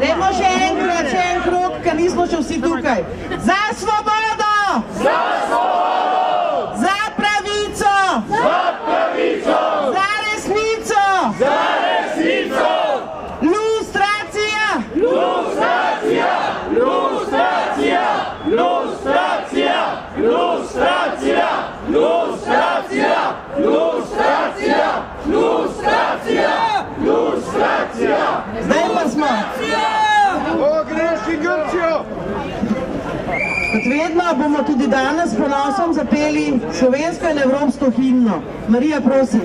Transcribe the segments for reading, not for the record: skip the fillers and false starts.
Dajmo še enkrat, še en krog, ker nismo še vsi tukaj. Za svobodo! Za svobodo! Za pravico! Za pravico! Za resnico! Za resnico! Lustracija! Lustracija! Lustracija! Lustracija! Lustracija! Lustracija! Lustracija! Lustracija! Lustracija! Zdaj pa smo. Ogrešni Grčijo! Kot vedno bomo tudi danes s ponosom zapeli slovensko in evropsko himno. Marija, prosim.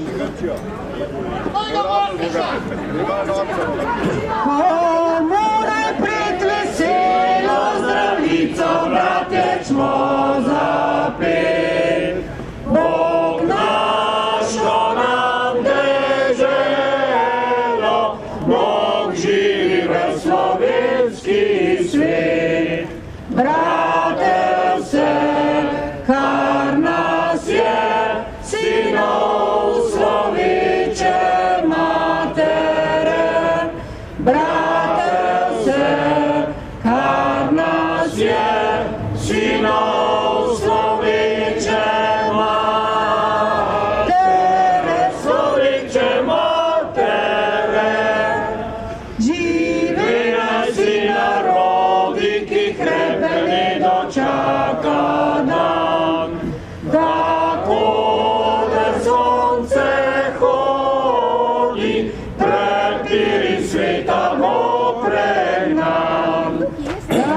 Komoraj pred veselo zdravnico, bratje, smo zapeli. Bog našo nam deželo, Bog živi v slovenski svet. Brate, vse, kar nas je, sinov sloveče matere. Brate, vse, kar nas je, sinov sloveče matere. Sloveče matere. Živi naj si narodi, ki krepe ne dočaka dan. Tako da sonce hodi, prepiri sveta bo pred nam. Darojak,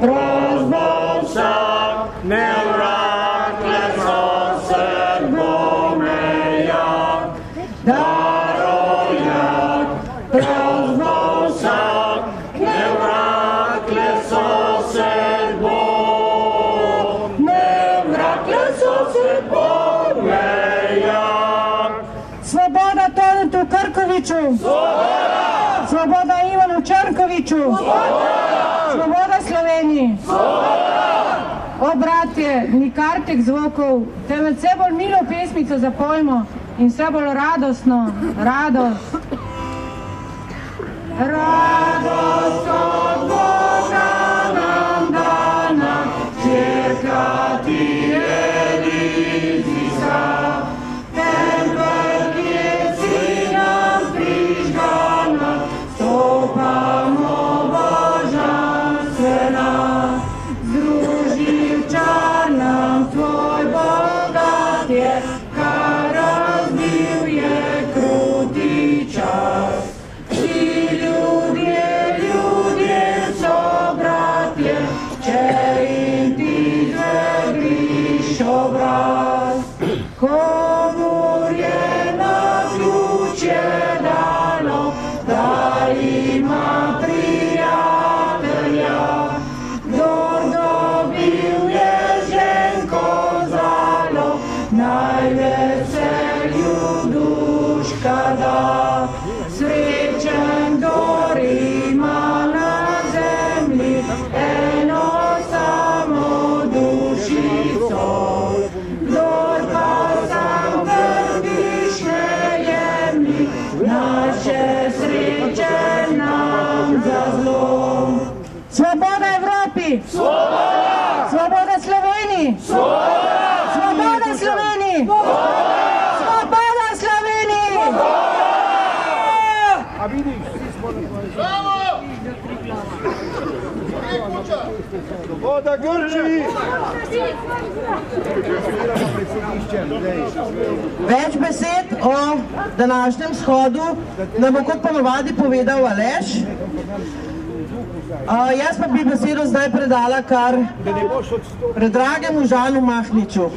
prozbo vsak, nevratle sosed bo mejak. Darojak, prozbo vsak, nevratle sosed bo. Nevratle sosed bo mejak. Svoboda Tonetu Krkoviču! Svoboda! Svoboda Ivanu Črnkoviču! Svoboda! Svoboda Sloveniji! Svoboda! O, bratje, ni kartek zvokov, temveč vse bolj milo pesmico zapojmo in vse bolj radostno, radost. Radost od Boga nam dana, Cerkva ti edinstva. Tempelj, kjer si nam prižgana, stopamo božanstvena. Združi v čar nam tvoj bogatje, kar razbil je kruti čas. Vsi ljudje so bratje, če jim ti zvegliš obraz. Komur je naključje dano, da ima prijatelja. Kdor dobil je ženko zalo, naj veselju duška da. Srečen, kdor ima na zemlji eno samo dušico. Kdor pa sam krviš ne jemlji, naše sreče nam za zlom. Svoboda Evropi! Svoboda! Svoboda Sloveniji! Svoboda! Svoboda Sloveniji! Svoboda! Svoboda Sloveniji! A vidiš, vsi smo na tvoje Svoboda Grčiji! Več besed o današnjem shodu nam bo kot ponovadi povedal Aleš. Jaz pa bi besedo zdaj predala kar predragemu Žanu Mahniču.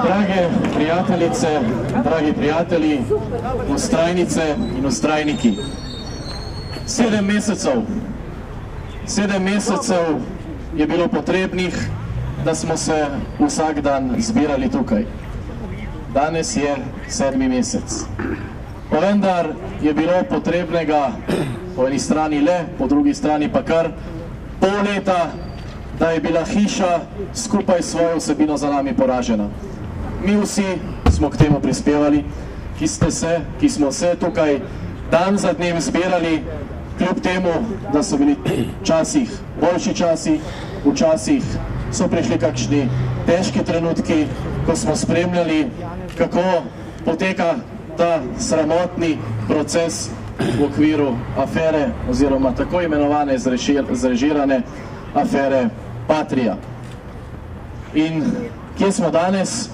Drage prijateljice, dragi prijatelji, vztrajnice in vztrajniki. 7 mesecev je bilo potrebnih, da smo se vsak dan zbirali tukaj. Danes je 7. mesec. Pa vendar je bilo potrebnega po eni strani le, po drugi strani pa kar pol leta, da je bila hiša skupaj s svojo vsebino za nami poražena. Mi vsi smo k temu prispevali, ki smo se tukaj dan za dnem zbirali, kljub temu, da so bili včasih boljši časi, včasih so prišli kakšni težki trenutki, ko smo spremljali, kako poteka ta sramotni proces v okviru afere oziroma tako imenovane zrežirane afere Patria. In kje smo danes?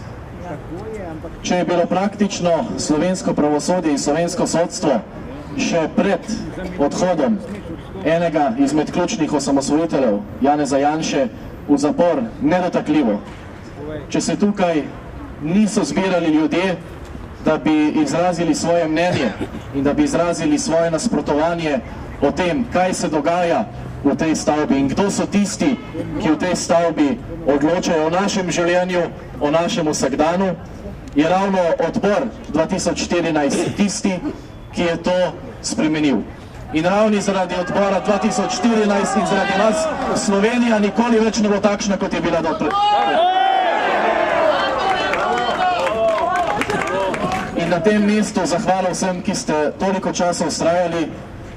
Če je bilo praktično slovensko pravosodje in slovensko sodstvo še pred odhodom enega izmed ključnih osamosvojiteljev, Janeza Janše, v zapor nedotakljivo, če se tukaj niso zbirali ljudje, da bi izrazili svoje mnenje in da bi izrazili svoje nasprotovanje o tem, kaj se dogaja v tej stavbi in kdo so tisti, ki v tej stavbi odločajo o našem življenju, o našem vsakdanu, je ravno odbor 2014 tisti, ki je to spremenil. In ravni zaradi odbora 2014 in zaradi nas Slovenija nikoli več ne bo takšna, kot je bila doprej. In na tem mestu zahvala vsem, ki ste toliko časa vztrajali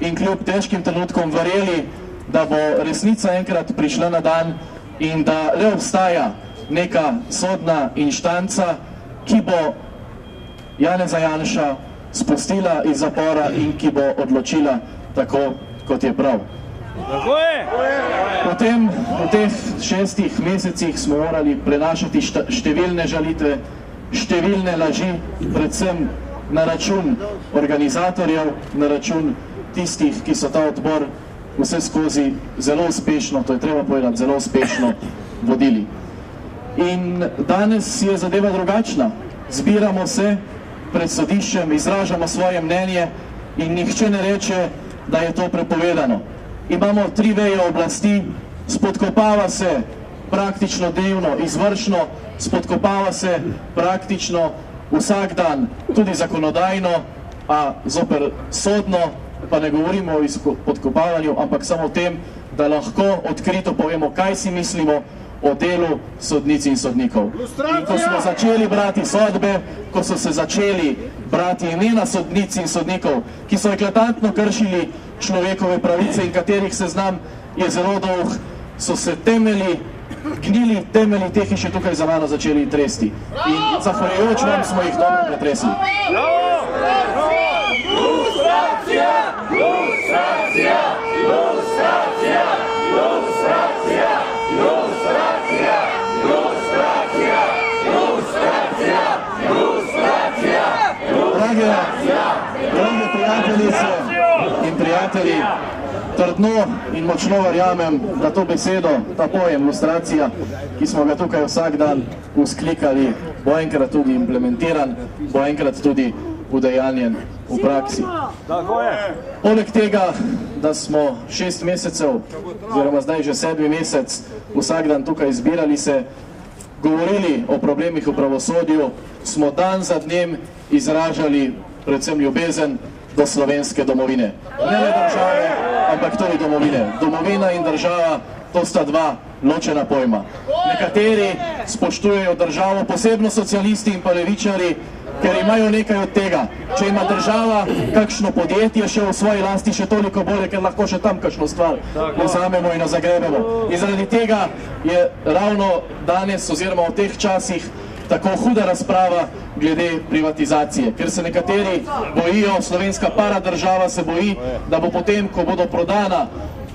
in kljub težkim trenutkom verjeli, da bo resnica enkrat prišla na dan in da le obstaja neka sodna inštanca, ki bo Janeza Janša spustila iz zapora in ki bo odločila tako, kot je prav. Potem v teh 6 mesecih smo morali prenašati številne žalitve, številne laži, predvsem na račun organizatorjev, na račun tistih, ki so ta odbor vse skozi zelo uspešno, to je treba povedati, zelo uspešno vodili. In danes je zadeva drugačna. Zbiramo se pred sodiščem, izražamo svoje mnenje in nihče ne reče, da je to prepovedano. Imamo 3 veje oblasti, spodkopava se praktično dnevno, izvršno, spodkopava se praktično vsak dan, tudi zakonodajno, a zoper sodno, pa ne govorimo o podkopavanju, ampak samo o tem, da lahko odkrito povemo, kaj si mislimo o delu sodnic in sodnikov. In ko smo začeli brati sodbe, ko so se začeli brati imena sodnic in sodnikov, ki so eklatantno kršili človekove pravice in katerih seznam je zelo dolg, so se gnili temelji teh hiše tukaj za mano začeli tresti. In zahvaljujoč vam smo jih dobro pretresli. Lustracija! Lustracija! Lustracija! Lustracija! Lustracija! Lustracija! Lustracija! Lustracija! Drage prijateljice in prijatelji, trdno in močno verjamem, da to besedo, ta pojem lustracija, ki smo ga tukaj vsak dan vzklikali, bo enkrat tudi implementiran, bo enkrat tudi udejanjen v praksi. Poleg tega, da smo 6 mesecev, oziroma zdaj že 7. mesec, vsak dan tukaj zbirali se, govorili o problemih v pravosodju, smo dan za dnem izražali predvsem ljubezen do slovenske domovine. Ne le države, ampak tudi domovine. Domovina in država, to sta 2 ločena pojma. Nekateri spoštujejo državo, posebno socialisti in pa levičari, ker imajo nekaj od tega. Če ima država kakšno podjetje še v svoji lasti, še toliko bolje, ker lahko še tam kakšno stvar vzamemo in jo zagrebemo. In zaradi tega je ravno danes oziroma v teh časih tako huda razprava glede privatizacije, ker se nekateri bojijo, slovenska paradržava se boji, da bo potem, ko bodo prodana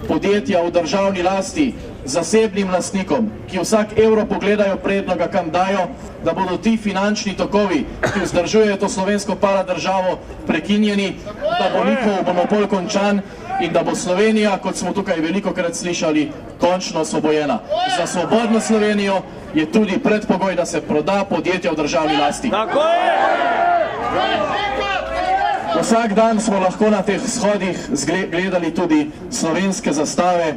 podjetja v državni lasti zasebnim lastnikom, ki vsak evro pogledajo predno ga kam dajo, da bodo ti finančni tokovi, ki vzdržujejo to slovensko paradržavo, prekinjeni, da bo njihov monopol končan in da bo Slovenija, kot smo tukaj velikokrat slišali, končno osvobojena. Za svobodno Slovenijo je tudi predpogoj, da se proda podjetja v državni lasti. Vsak dan smo lahko na teh shodih gledali tudi slovenske zastave,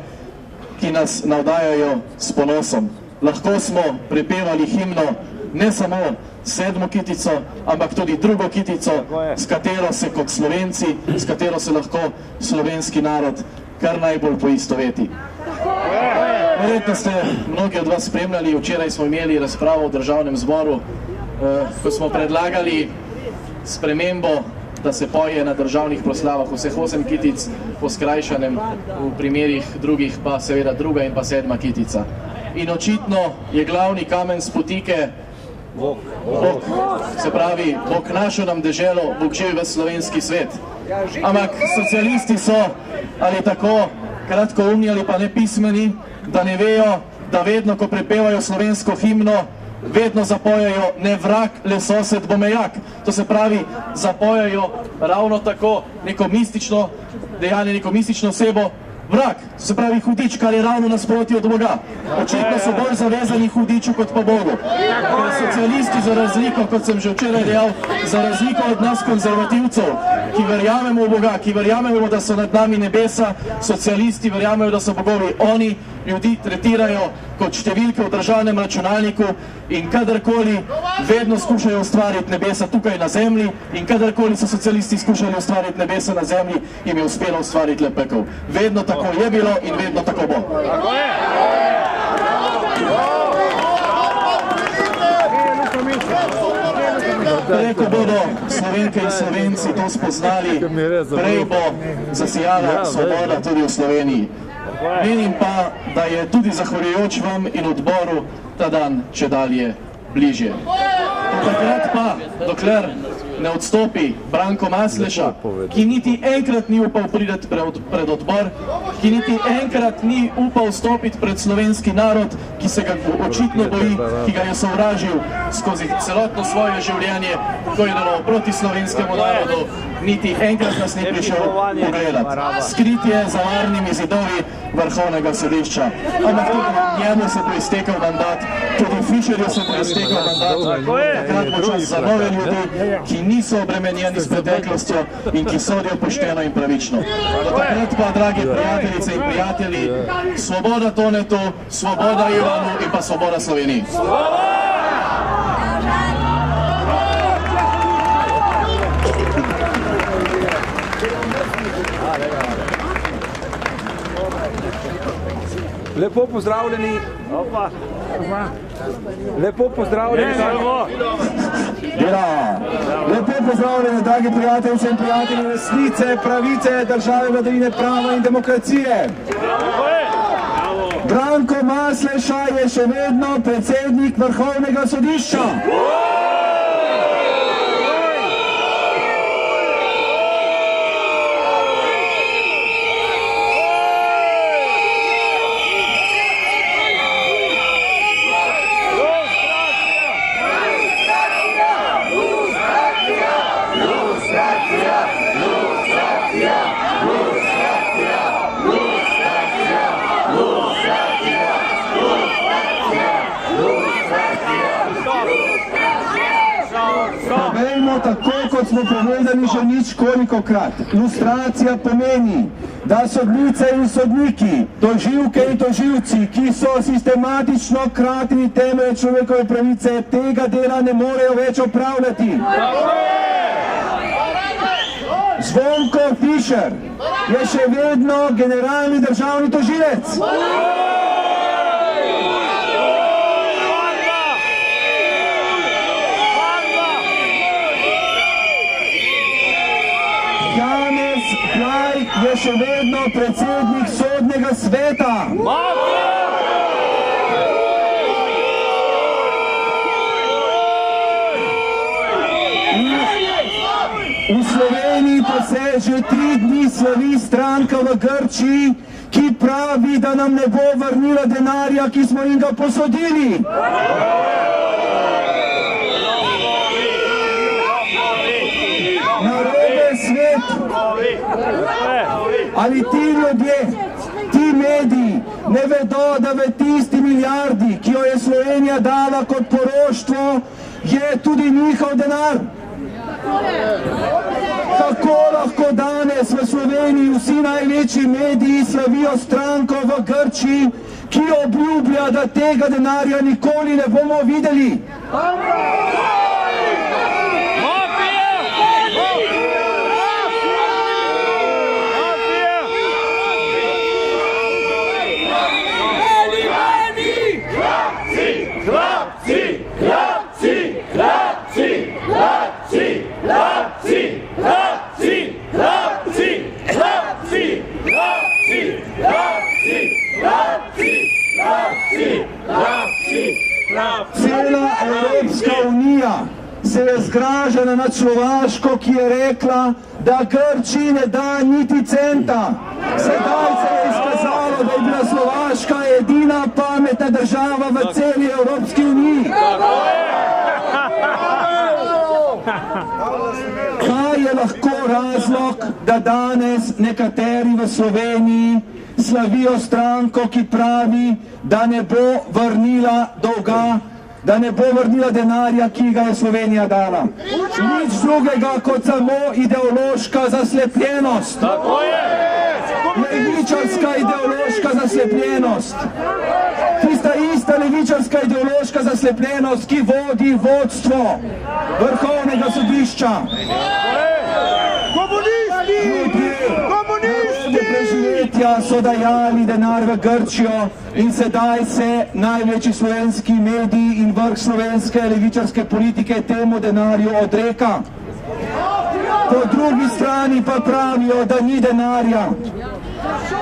ki nas navdajajo s ponosom. Lahko smo prepevali himno, ne samo 7. kitico, ampak tudi 2. kitico, s katero se kot Slovenci, s katero se lahko slovenski narod kar najbolj poistoveti. Verjetno ste mnogi od vas spremljali, včeraj smo imeli razpravo v Državnem zboru, ko smo predlagali spremembo, da se poje na državnih proslavah vseh 8 kitic, po skrajšanem, v primerih drugih pa seveda 2. in pa 7. kitica. In očitno je glavni kamen spotike Bog. Se pravi, Bog našel nam deželo, Bog živi v slovenski svet. Ampak socialisti so ali tako kratkoumni ali pa nepismeni, da ne vejo, da vedno, ko prepevajo slovensko himno, vedno zapojajo ne vrag, le sosed bomejak. To se pravi, zapojajo ravno tako neko mistično dejanje, neko mistično osebo, vrag, to se pravi hudič, kar je ravno nasproti od Boga. Očitno so bolj zavezani hudiču kot pa Bogu. Ker socialisti za razliko, kot sem že včeraj dejal, za razliko od nas konzervativcev, ki verjamemo v Boga, ki verjamemo, da so nad nami nebesa, socialisti verjamejo, da so bogovi. Oni ljudi tretirajo kot številke v državnem računalniku in kadarkoli vedno skušajo ustvariti nebesa tukaj na zemlji in kadarkoli so socialisti skušali ustvariti nebesa na zemlji, jim je uspelo ustvariti le pekel. Vedno tako je bilo in vedno tako bo. Prej, ko bodo Slovenke in Slovenci to spoznali, prej bo zasijala svoboda tudi v Sloveniji. Menim pa, da je tudi zahvaljujoč vam in odboru ta dan čedalje bližje. Takrat pa, dokler ne odstopi Branko Masleša, ki niti enkrat ni upal priti pred odbor, ki niti enkrat ni upal stopiti pred slovenski narod, ki se ga očitno boji, ki ga je sovražil skozi celotno svoje življenje, ko je deloval proti slovenskemu narodu, niti enkrat nas ni prišel pogledati. Skrit je za varnimi zidovi Vrhovnega sodišča. Ampak tudi njemu se bo iztekel mandat, tudi Fišerju se bo iztekel mandat, takrat bo čas za nove ljudi, ki niso obremenjeni s preteklostjo in ki sodijo pošteno in pravično. Do takrat pa, dragi prijateljice in prijatelji, svoboda Tonetu, svoboda Ivanu in pa svoboda Sloveniji. Lepo pozdravljeni. Lepo pozdravljeni. Lepo pozdravljeni, dragi prijateljice in prijatelji resnice, pravice, države, vladavine prava in demokracije. Branko Masleša je še vedno predsednik Vrhovnega sodišča. Tako kot smo povedali že ničkolikokrat, lustracija pomeni, da sodnice in sodniki, tožilke in tožilci, ki so sistematično kratili temelje človekove pravice, tega dela ne morejo več opravljati. Zvonko Fišer je še vedno generalni državni tožilec. Je še vedno predsednik sodnega sveta. V Sloveniji pa se že 3 dni slavi stranka v Grčiji, ki pravi, da nam ne bo vrnila denarja, ki smo jim ga posodili. Narobe svet. Ali ti ljudje, ti mediji ne vedo, da v tisti milijardi, ki jo je Slovenija dala kot poroštvo, je tudi njihov denar? Kako lahko danes v Sloveniji vsi največji mediji slavijo stranko v Grčiji, ki obljublja, da tega denarja nikoli ne bomo videli? Cela Evropska unija se je zgražala nad Slovaško, ki je rekla, da Grčiji ne da niti centa. Sedaj se je izkazalo, da je bila Slovaška edina pametna država v celi Evropski uniji. Kaj je lahko razlog, da danes nekateri v Sloveniji slavijo stranko, ki pravi, da ne bo vrnila dolga, da ne bo vrnila denarja, ki ga je Slovenija dala? Nič drugega kot samo ideološka zaslepljenost. Levičarska ideološka zaslepljenost. Tista ista levičarska ideološka zaslepljenost, ki vodi vodstvo Vrhovnega sodišča. Komunisti! Preživetja so dajali denar v Grčijo in sedaj se največji slovenski mediji in vrh slovenske levičarske politike temu denarju odreka. Po drugi strani pa pravijo, da ni denarja.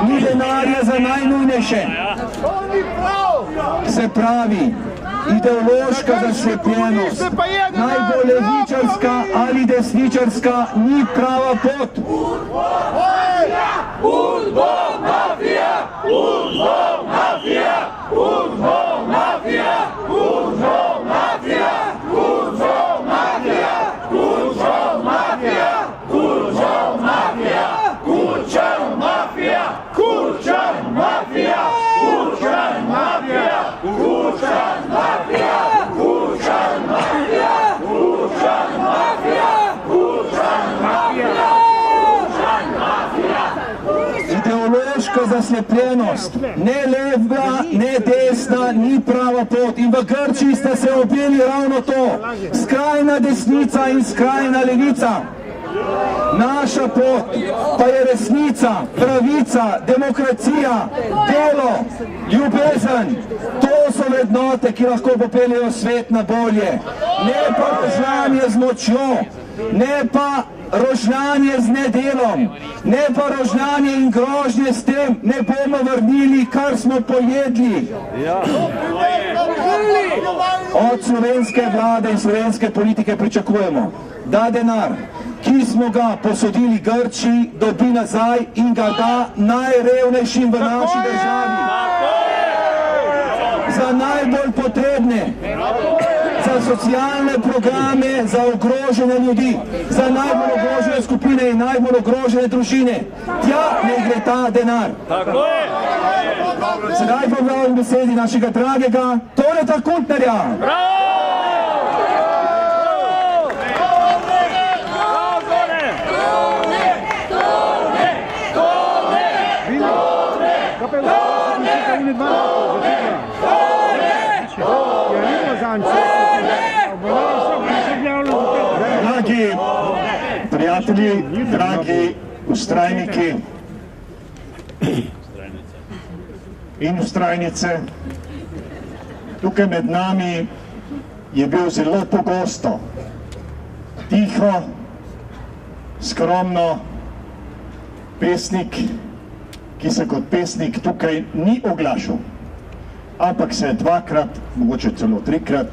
Ni denarja za najnujnejše. Se pravi, ideološka zaslepljenost, najbolj levičarska ali desničarska, ni prava pot. Udbo mafija! Udbo mafija! Udbo mafija! Udbo mafija! Udbo mafija! Udbo mafija! Udbo mafija! Kurčan mafija! Kurčan mafija! Kurčan mafija! Kurčan mafija! Kurčan mafija! Kurčan mafija! Kurčan mafija! Ideološka zaslepljenost, ne leva, ne desna, ni prava pot. In v Grčiji ste se objeli ravno to. Skrajna desnica in skrajna levica. Naša pot pa je resnica, pravica, demokracija, delo, ljubezen. To so vrednote, ki lahko popeljejo svet na bolje. Ne pa rožljanje z močjo, ne pa rožljanje z nedelom, ne pa rožljanje in grožnje s tem, ne bomo vrnili, kar smo pojedli. Od slovenske vlade in slovenske politike pričakujemo, da denar, ki smo ga posodili Grčiji, dobi nazaj in ga da najrevnejšim v naši državi. Za najbolj potrebne, za socialne programe, za ogrožene ljudi, za najbolj ogrožene skupine in najbolj ogrožene družine. Tja ne gre ta denar. Sedaj pa v besedi našega dragega Toneta Kuntnerja. Dragi prijatelji, dragi vztrajniki in vztrajnice, tukaj med nami je bil zelo pogosto, tiho, skromno pesnik, ki se kot pesnik tukaj ni oglašal, ampak se je dvakrat, mogoče celo trikrat,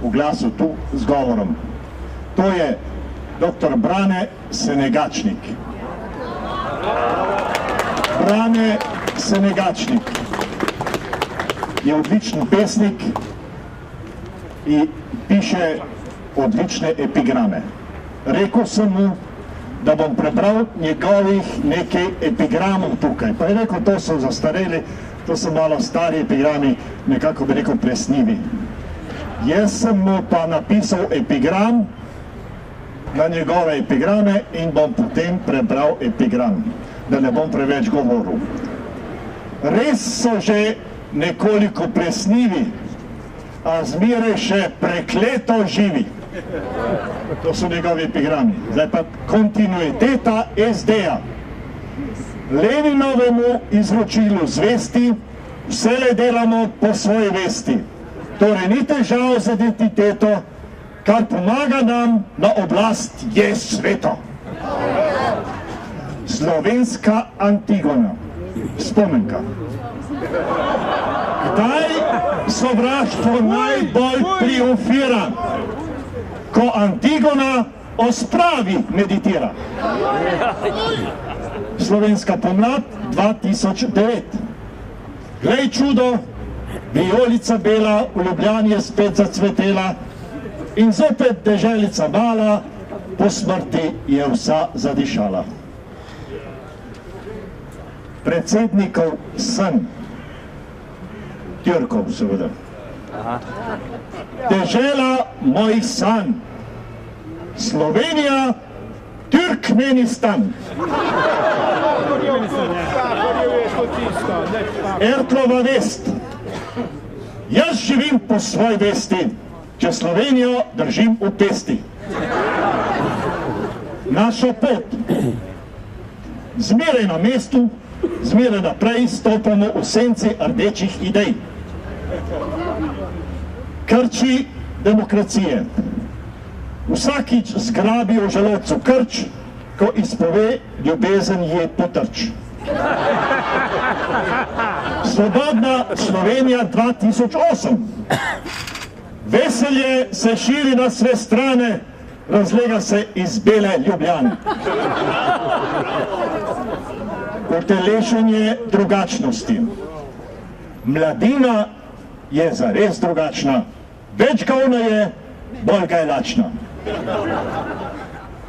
oglasil tu z govorom. To je dr. Brane Senegačnik. Brane Senegačnik je odličen pesnik in piše odlične epigrame. Rekel sem mu, da bom prebral njegovih nekaj epigramov tukaj. Pa je rekel, to so zastareli, to so malo stari epigrami, nekako bi rekel presnivi. Jaz sem mu pa napisal epigram na njegove epigrame in bom potem prebral epigram, da ne bom preveč govoril. Res so že nekoliko presnivi, a zmeraj še prekleto živi. To so njegovi epigrami. Zdaj pa kontinuiteta SD-ja. Leninovemu izročilu zvesti, vselej delamo po svoji vesti. Torej ni težav z identiteto, kar pomaga nam na oblast je sveto. Slovenska Antigona, spomenka. Kdaj sovraštvo najbolj triumfira? Ko Antigona o spravi meditira. Slovenska pomlad 2009. Glej čudo, vijolica bela v Ljubljani je spet zacvetela in zopet deželica mala po smrti je vsa zadišala. Predsednikov sen, Türkov seveda. Dežela mojih sanj, Slovenija, Türkmenistan. Ertlova vest. Jaz živim po svoji vesti, če Slovenijo držim v pesti. Našo pot zmeraj na mestu, zmeraj naprej stopamo v senci rdečih idej. Krči demokracije. Vsakič zgrabi v želodcu krč, ko izpove ljubezen je potrč. Svobodna Slovenija 2008. Veselje se širi na sve strane, razlega se iz bele Ljubljane. Utelešenje drugačnosti. Mladina je zares drugačna, več ga ona je, bolj ga je lačna.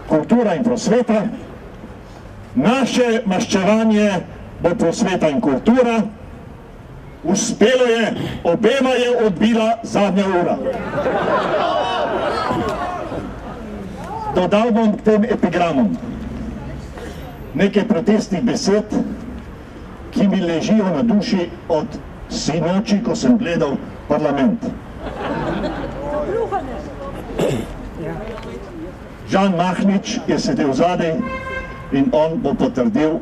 Kultura in prosveta. Naše maščevanje bo prosveta in kultura. Uspelo je, obema je odbila zadnja ura. Dodal bom k tem epigramom nekaj protestnih besed, ki mi ležijo na duši od sinoči, ko sem gledal parlament. Žan Mahnič je sedel zadaj in on bo potrdil,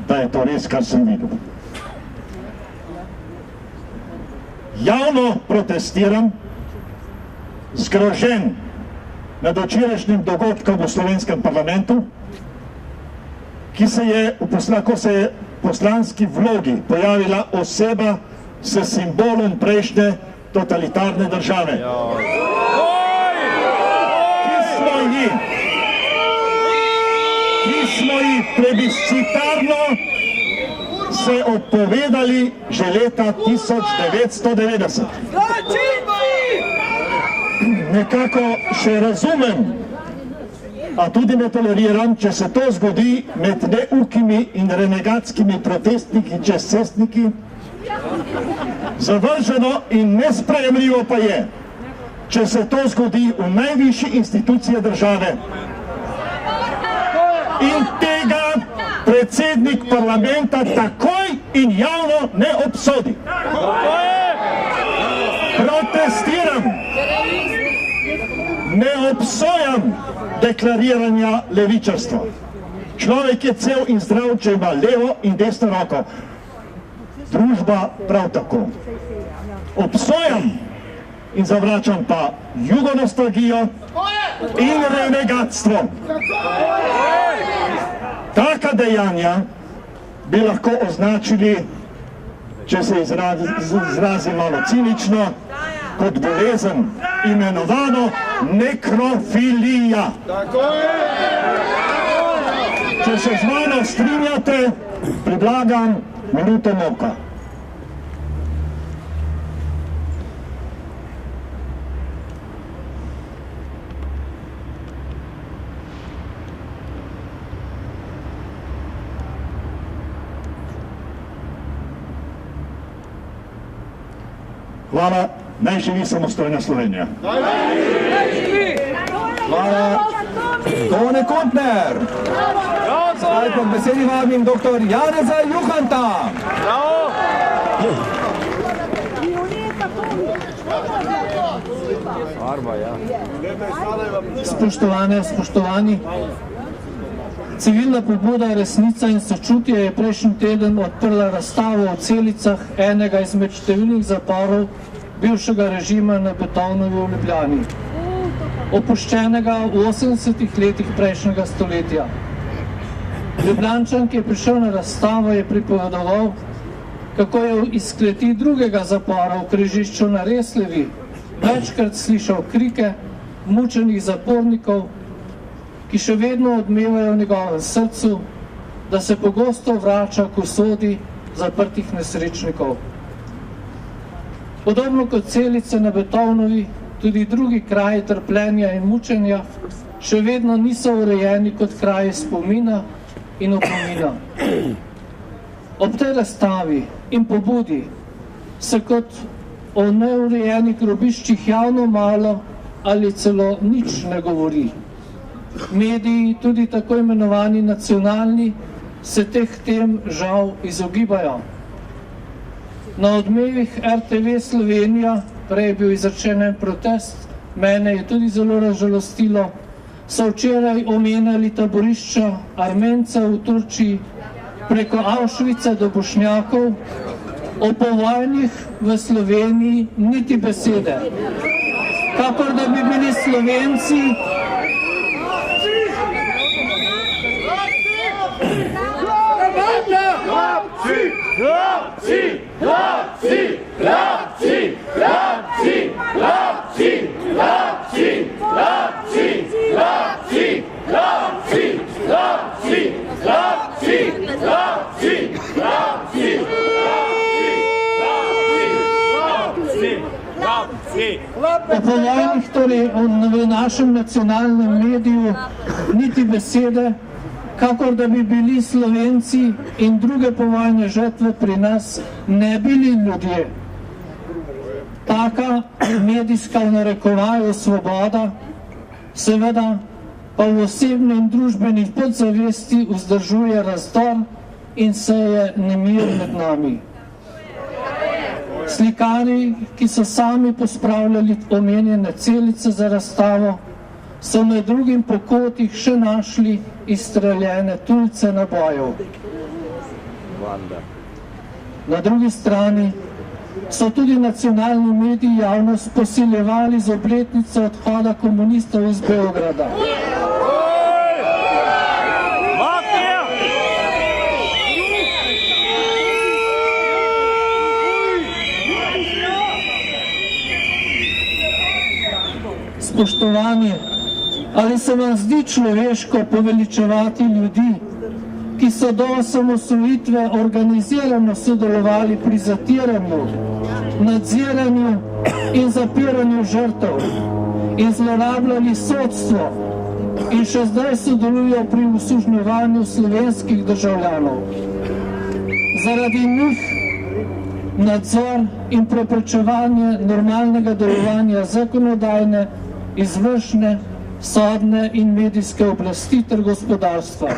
da je to res, kar sem videl. Javno protestiram, zgrožen nad včerajšnjim dogodkom v slovenskem parlamentu, ko se je v poslanski vlogi pojavila oseba s simbolom prejšnje totalitarne države. Ki smo ji plebiscitarno se odpovedali že leta 1990. Nekako še razumem, a tudi ne toleriram, če se to zgodi med neukimi in renegatskimi protestniki čez cestniki. Zavrženo in nesprejemljivo pa je, če se to zgodi v najvišji instituciji države. In tega predsednik parlamenta takoj in javno ne obsodi. Protestiram. Ne obsojam deklariranja levičarstva. Človek je cel in zdrav, če ima levo in desno roko. Družba prav tako. Obsojam in zavračam pa jugonostalgijo in renegatstvo. Taka dejanja bi lahko označili, če se izrazi malo cinično, kot bolezen, imenovano nekrofilija. Če se z mano strinjate, predlagam minuto molka. Hvala, naj živi samostojna Slovenija. Hvala. Tone Kontner. Zdaj pa k besedi vabim dr. Janeza Juhanta. Spoštovane, spoštovani. Civilna pobuda Resnica in sočutje je prejšnji teden odprla razstavo o celicah enega izmed številnih zaporov bivšega režima na Betovnovi v Ljubljani, opuščenega v 80-ih letih prejšnjega stoletja. Ljubljančan, ki je prišel na razstavo, je pripovedoval, kako je iz kleti drugega zapora v križišču na Resljevi večkrat slišal krike mučenih zapornikov, ki še vedno odmevajo v njegovem srcu, da se pogosto vrača k usodi zaprtih nesrečnikov. Podobno kot Celice na Betovnovi, tudi drugi kraji trpljenja in mučenja še vedno niso urejeni kot kraji spomina in opomina. Ob tej razstavi in pobudi se kot o neurejenih grobiščih javno malo ali celo nič ne govori. Mediji, tudi tako imenovani nacionalni, se teh tem žal izogibajo. Na odmevih RTV Slovenija, prej je bil izrečen en protest, mene je tudi zelo razžalostilo, so včeraj omenjali taborišča Armencev v Turčiji preko Auschwitza do Bošnjakov, o povojnih v Sloveniji niti besede. Kakor da bi bili Slovenci o povojnih, torej v našem nacionalnem mediju niti besede, kakor da bi bili Slovenci in druge povojne žrtve pri nas ne bili ljudje. Taka medijska v narekovaju svoboda seveda pa v osebni in družbeni podzavesti vzdržuje razdor in seje nemir med nami. Slikari, ki so sami pospravljali omenjene celice za razstavo, so med drugim po kotih še našli izstreljene tulce nabojev. Na drugi strani so tudi nacionalni mediji javnost posiljevali z obletnico odhoda komunistov iz Beograda. Spoštovani, ali se vam zdi človeško poveličevati ljudi, ki so do osamosvojitve organizirano sodelovali pri zatiranju, nadziranju in zapiranju žrtev in zlorabljali sodstvo in še zdaj sodelujo pri usužnjevanju slovenskih državljanov? Zaradi njih nadzor in preprečevanje normalnega delovanja zakonodajne, izvršne, sodne in medijske oblasti ter gospodarstva.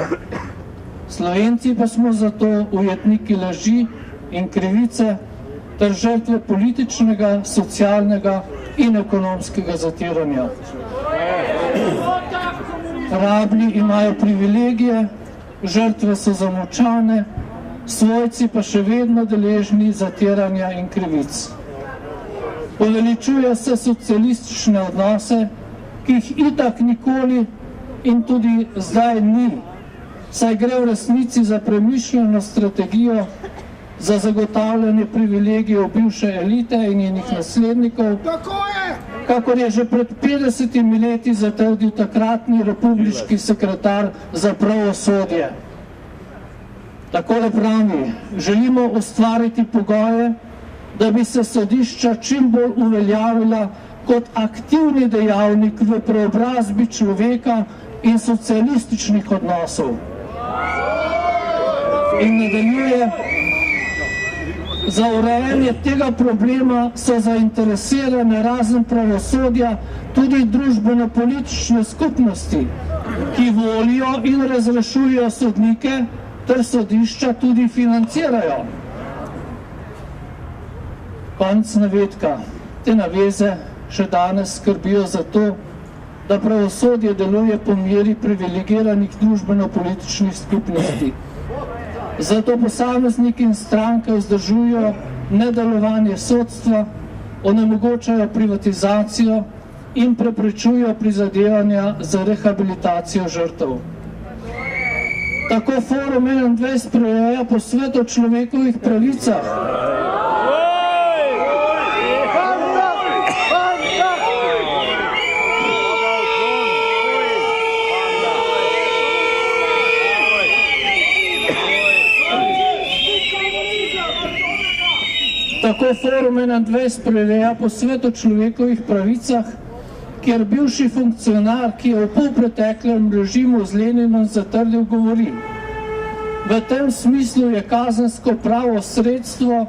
Slovenci pa smo zato ujetniki laži in krivice ter žrtve političnega, socialnega in ekonomskega zatiranja. Rabli imajo privilegije, žrtve so zamolčane, svojci pa še vedno deležni zatiranja in krivic. Poveličuje se socialistične odnose, ki jih itak nikoli in tudi zdaj ni, saj gre v resnici za premišljeno strategijo za zagotavljanje privilegijev bivše elite in njenih naslednikov, kakor je že pred 50 leti zatrdil takratni republiški sekretar za pravosodje. Takole pravi: želimo ustvariti pogoje, da bi se sodišča čim bolj uveljavila kot aktivni dejavnik v preobrazbi človeka in socialističnih odnosov. In nadaljuje: za urejanje tega problema so zainteresirane razen pravosodja tudi družbeno-politične skupnosti, ki volijo in razrešujejo sodnike ter sodišča tudi financirajo. Konec navedka. Te naveze še danes skrbijo za to, da pravosodje deluje po meri privilegiranih družbeno-političnih skupnosti. Zato posamezniki in stranke vzdržujejo nedelovanje sodstva, onemogočajo privatizacijo in preprečujejo prizadevanja za rehabilitacijo žrtev. Tako Forum 21 prireja posvet o človekovih pravicah. Tako Forum 21 prireja posvet o človekovih pravicah, kjer bivši funkcionar, ki je v polpreteklem režimu z Leninom zatrdil, govori: v tem smislu je kazensko pravo sredstvo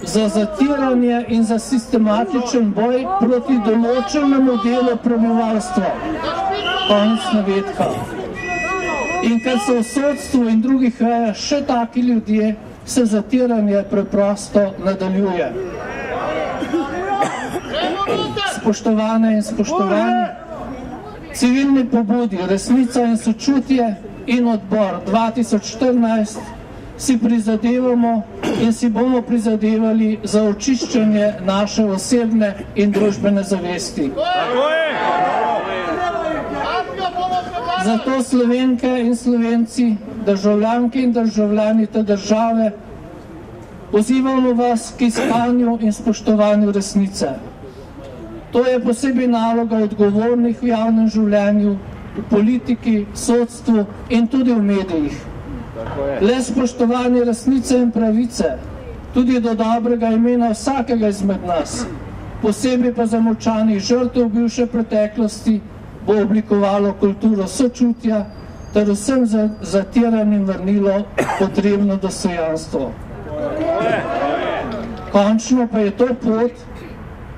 za zatiranje in za sistematičen boj proti določenemu delu prebivalstva. Konec navedka. In ker so v sodstvu in drugih vejah še taki ljudje, se zatiranje preprosto nadaljuje. Spoštovane in spoštovani, civilni pobudi Resnica in sočutje in Odbor 2014 si prizadevamo in si bomo prizadevali za očiščenje naše osebne in družbene zavesti. Zato Slovenke in Slovenci, državljanke in državljani te države, pozivamo vas k iskanju in spoštovanju resnice. To je posebej naloga odgovornih v javnem življenju, v politiki, sodstvu in tudi v medijih. Le spoštovanje resnice in pravice, tudi do dobrega imena vsakega izmed nas, posebej pa zamočanih žrtev bivše preteklosti, bo oblikovalo kulturo sočutja ter vsem zatiranim vrnilo potrebno dostojanstvo. Končno pa je to pot,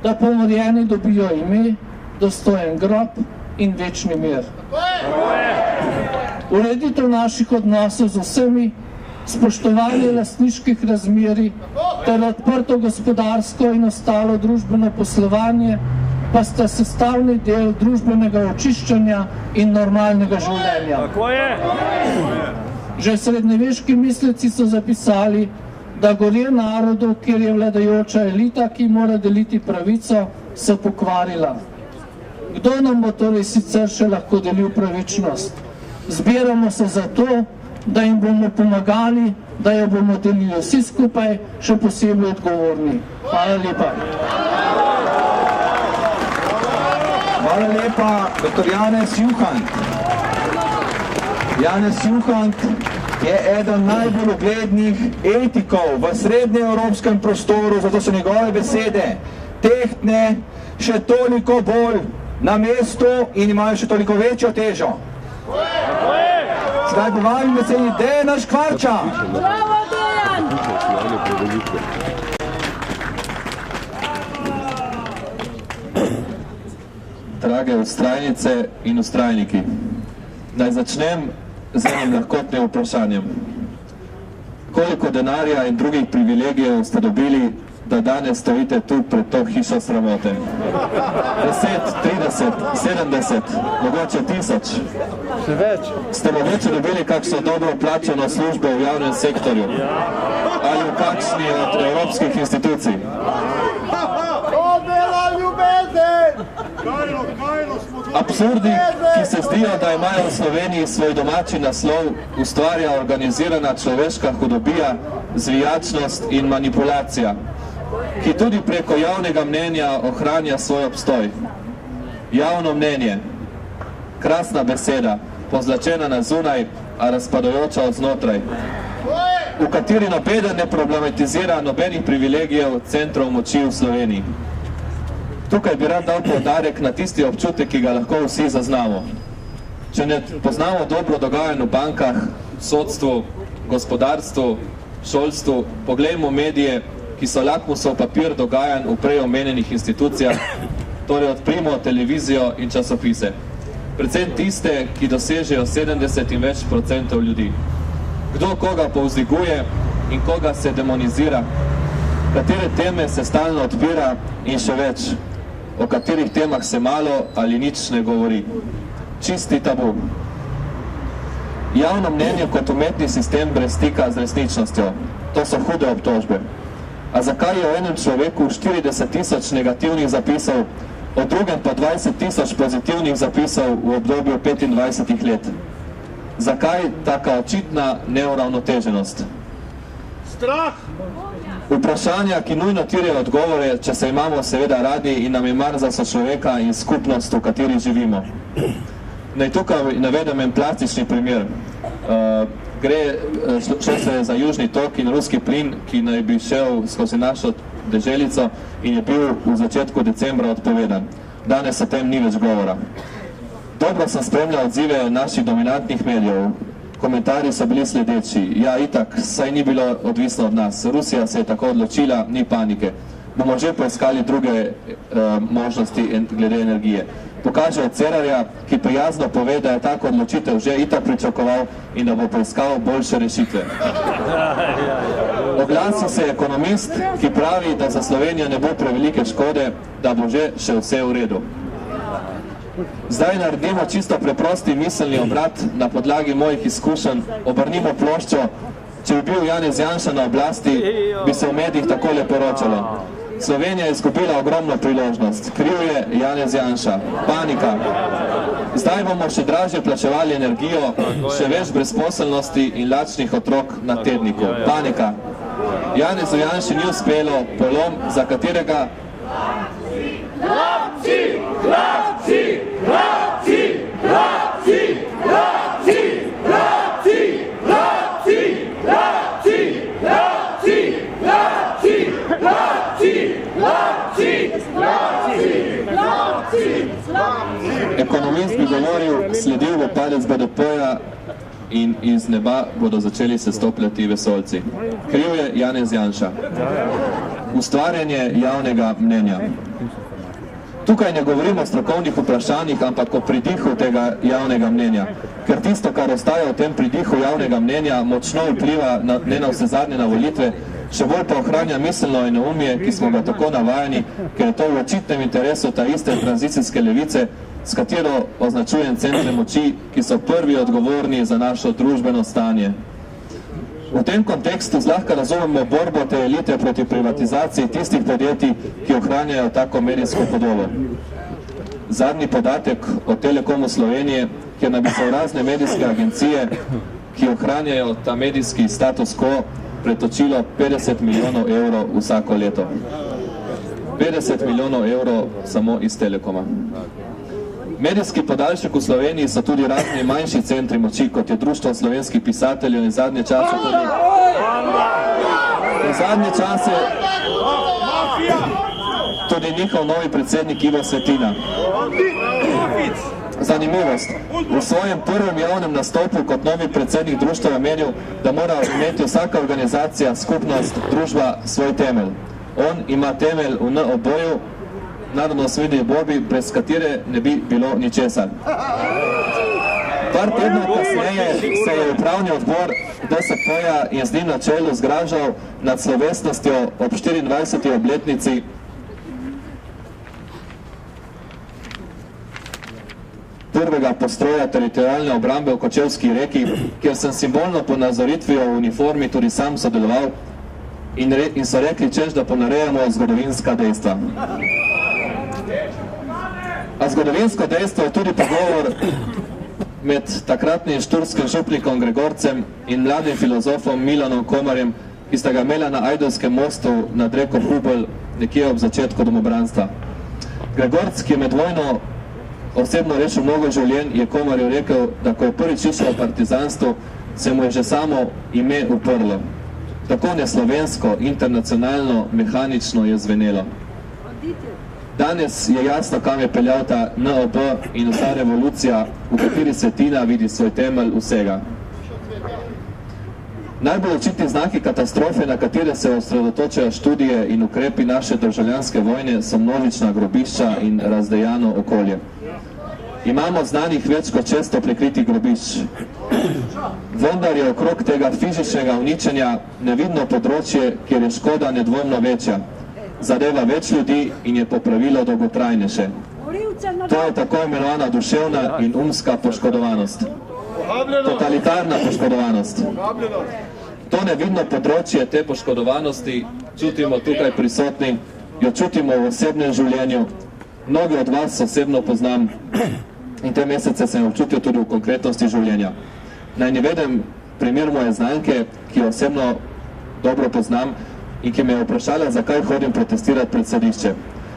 da pomorjeni dobijo ime, dostojen grob in večni mir. Ureditev naših odnosov z vsemi, spoštovanje lastniških razmerij ter odprto gospodarsko in ostalo družbeno poslovanje pa sta sestavni del družbenega očiščenja in normalnega življenja. Že srednjeveški misleci so zapisali, da gorje narodu, kjer je vladajoča elita, ki mora deliti pravico, se pokvarila. Kdo nam bo torej sicer še lahko delil pravičnost? Zbiramo se zato, da jim bomo pomagali, da jo bomo delili vsi skupaj, še posebej odgovorni. Hvala lepa. Hvala lepa, dr. Janez Juhant. Janez Juhant je eden najbolj uglednih etikov v srednjeevropskem prostoru, zato so njegove besede tehtne še toliko bolj na mestu in imajo še toliko večjo težo. Zdaj bo vami besedi Dejana Škvarča. Bravo, Dejan! Drage vztrajnice in vztrajniki, naj začnem z enim lahkotnim vprašanjem. Koliko denarja in drugih privilegijev ste dobili, da danes stojite tu pred to hišo sramote? 10, 30, 70, mogoče 1000? Še več. Ste mogoče dobili kakšno dobro plačano službo v javnem sektorju? Ali v kakšni od evropskih institucij? Absurdi, ki se zdijo, da imajo v Sloveniji svoj domači naslov, ustvarja organizirana človeška hudobija, zvijačnost in manipulacija, ki tudi preko javnega mnenja ohranja svoj obstoj. Javno mnenje, krasna beseda, pozlačena na zunaj, a razpadajoča od znotraj, v kateri nobeden ne problematizira nobenih privilegijev centrov moči v Sloveniji. Tukaj bi rad dal poudarek na tisti občutek, ki ga lahko vsi zaznamo. Če ne poznamo dobro dogajanj v bankah, sodstvu, gospodarstvu, šolstvu, poglejmo medije, ki so lakmusov papir dogajanj v prej omenjenih institucijah, torej odprimo televizijo in časopise. Predvsem tiste, ki dosežejo 70 in več procentov ljudi. Kdo koga povzdiguje in koga se demonizira, katere teme se stalno odpira in še več, o katerih temah se malo ali nič ne govori. Čisti tabu. Javno mnenje kot umetni sistem brez stika z resničnostjo. To so hude obtožbe. A zakaj je o enem človeku 40 000 negativnih zapisov, o drugem pa 20 000 pozitivnih zapisov v obdobju 25 let? Zakaj taka očitna neuravnoteženost? Strah! Vprašanja, ki nujno terjajo odgovore, če se imamo seveda radi in nam je mar za sočloveka in skupnost, v kateri živimo. Naj tukaj navedem en plastični primer. Šlo se za južni tok in ruski plin, ki naj bi šel skozi našo deželico in je bil v začetku decembra odpovedan. Danes o tem ni več govora. Dobro sem spremljal odzive naših dominantnih medijev. Komentarji so bili sledeči. Ja, itak, saj ni bilo odvisno od nas. Rusija se je tako odločila, ni panike. Bomo že poiskali druge možnosti glede energije. Pokaže od Cerarja, ki prijazno pove, da je tako odločitev že itak pričakoval in da bo poiskal boljše rešitve. Oglasi se ekonomist, ki pravi, da za Slovenijo ne bo prevelike škode, da bo že še vse v redu. Zdaj naredimo čisto preprosti miselni obrat na podlagi mojih izkušenj, obrnimo ploščo. Če bi bil Janez Janša na oblasti, bi se v medijih takole poročalo. Slovenija je izgubila ogromno priložnost. Kriv je Janez Janša. Panika. Zdaj bomo še dražje plačevali energijo, še več brezposelnosti in lačnih otrok na tedniku. Panika. Janezu Janši ni uspelo, polom, za katerega... Hlapci! Hlapci! Hlapci! Hlapci! Hlapci! Hlapci! Hlapci! Hlapci! Hlapci! Hlapci! Hlapci! Hlapci! Hlapci! Hlapci! Ekonomist bi govoril, sledil bo padec BDP-ja in iz neba bodo začeli se stopljati vesoljci. Kriv je Janez Janša. Ustvarjanje javnega mnenja. Tukaj ne govorimo o strokovnih vprašanjih, ampak o pridihu tega javnega mnenja. Ker tisto, kar ostaja v tem pridihu javnega mnenja, močno vpliva ne na vse zadnje na volitve, še bolj pa ohranja miselno enoumje, ki smo ga tako navajeni, ker je to v očitnem interesu ta iste tranzicijske levice, s katero označujem centre moči, ki so prvi odgovorni za našo družbeno stanje. V tem kontekstu zlahka razumemo borbo te elite proti privatizaciji tistih podjetij, ki ohranjajo tako medijsko podobo. Zadnji podatek o Telekomu Slovenije, kjer naj bi se razne medijske agencije, ki ohranjajo ta medijski status quo, pretočilo 50 milijonov evrov vsako leto. 50 milijonov evrov samo iz Telekoma. Medijski podaljšek v Sloveniji so tudi razni manjši centri moči, kot je Društvo slovenskih pisateljev in zadnje čase tudi njihov novi predsednik Ivo Svetina. Zanimivost. V svojem prvem javnem nastopu kot novi predsednik društva je menil, da mora imeti vsaka organizacija, skupnost, družba svoj temelj. On ima temelj v NOB-ju, narodnoosvobodilni borbi, brez katere ne bi bilo ničesar. Par tednov kasneje se je upravni odbor DSP-ja in z njim na čelu zgražal nad slovesnostjo ob 24. obletnici prvega postroja teritorialne obrambe v Kočevski reki, kjer sem simbolno ponazoritvijo v uniformi tudi sam sodeloval in so rekli, češ, da ponarejamo zgodovinska dejstva. A zgodovinsko dejstvo je tudi pogovor med takratnim šturskim župnikom Gregorcem in mladim filozofom Milanom Komarjem, ki sta ga imela na Ajdovskem mostu nad reko Hubelj nekje ob začetku domobranstva. Gregorc, ki je med vojno osebno rešil mnogo življenj, je Komarju rekel, da ko je prvič išel v partizanstvu, se mu je že samo ime uprlo. Tako neslovensko, internacionalno, mehanično je zvenelo. Danes je jasno, kam je peljal ta NOB in vsa revolucija, v kateri Svetina vidi svoj temelj vsega. Najbolj očitni znaki katastrofe, na katere se osredotočajo študije in ukrepi naše državljanske vojne, so množična grobišča in razdejano okolje. Imamo znanih več kot 600 prikritih grobišč. Vendar je okrog tega fizičnega uničenja nevidno področje, kjer je škoda nedvomno večja. Zadeva več ljudi in je popravilo dolgotrajnejše. To je tako imenovana duševna in umska poškodovanost. Totalitarna poškodovanost. To nevidno področje te poškodovanosti čutimo tukaj prisotni, jo čutimo v osebnem življenju. Mnogi od vas osebno poznam in te mesece sem občutil tudi v konkretnosti življenja. Naj navedem primer moje znanke, ki jo osebno dobro poznam in ki me je vprašala, zakaj hodim protestirati pred sodišče.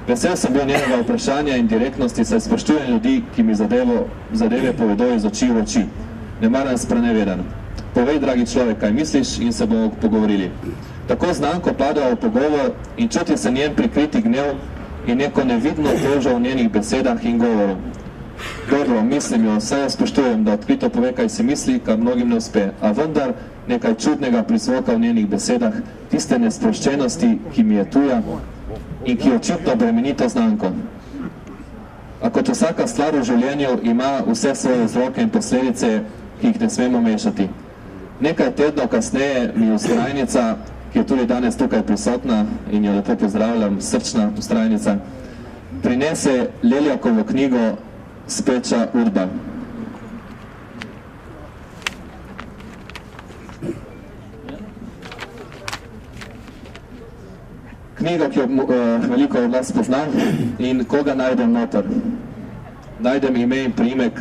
Vesel sem bil njenega vprašanja in direktnosti, saj spoštujem ljudi, ki mi zadeve povedo iz oči v oči. Ne maram spreneveden. Povej, dragi človek, kaj misliš in se bomo pogovorili. Tako znanko pada v pogovor in čuti se njen prikriti gnev in neko nevidno težo v njenih besedah in govoru. Dobro, mislim jo, saj jo spoštujem, da odkrito pove, kaj si misli, kar mnogim ne uspe, a vendar nekaj čudnega prizvoka v njenih besedah, tiste nesproščenosti, ki mi je tuja in ki očitno bremeni to znanko. A kot vsaka stvar v življenju ima vse svoje vzroke in posledice, ki jih ne smemo mešati. Nekaj tednov kasneje mi vztrajnica, ki je tudi danes tukaj prisotna in jo lepo pozdravljam, srčna vztrajnica, prinese Leljakovo knjigo Speča Udba. Knjiga, ki jo veliko od nas pozna in koga najdem noter. Najdem ime in priimek,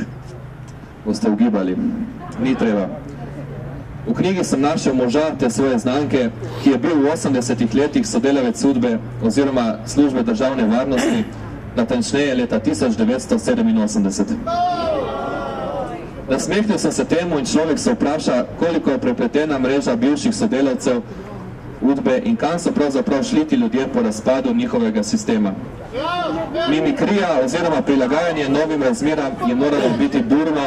boste ugibali. Ni treba. V knjigi sem našel moža te svoje znanke, ki je bil v 80-ih letih sodelavec Udbe oziroma službe državne varnosti, natančneje leta 1987. Nasmehnil sem se temu in človek se vpraša, koliko je prepletena mreža bivših sodelavcev Udbe in kam so pravzaprav šli ti ljudje po razpadu njihovega sistema. Mimikrija oziroma prilagajanje novim razmeram je moralo biti burno,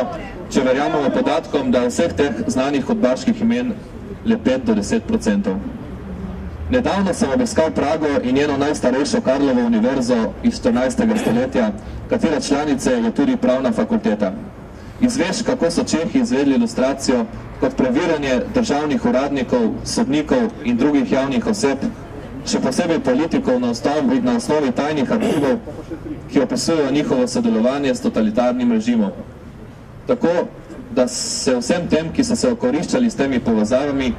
če verjamemo podatkom, da vseh teh znanih udbaških imen le 5 do 10%. Nedavno sem obiskal Prago in njeno najstarejšo Karlovo univerzo iz 14. stoletja, katere članice je tudi pravna fakulteta. Izveš, kako so Čehi izvedli ilustracijo kot preverjanje državnih uradnikov, sodnikov in drugih javnih oseb, še posebej politikov na osnovi tajnih arhivov, ki opisujejo njihovo sodelovanje s totalitarnim režimom. Tako, da se vsem tem, ki so se okoriščali s temi povezavami,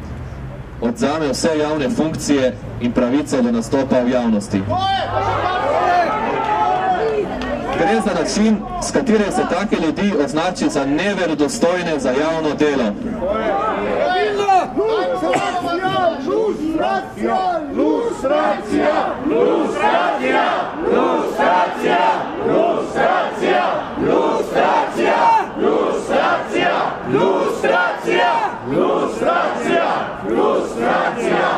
odzame vse javne funkcije in pravico do nastopa v javnosti. Gre za način, s katerim se take ljudi označi za neverodostojne za javno delo. Lustracija! Lustracija! Lustracija! Lustracija! Lustracija! Lustracija! Lustracija! Lustracija! Lustracija! Lustracija!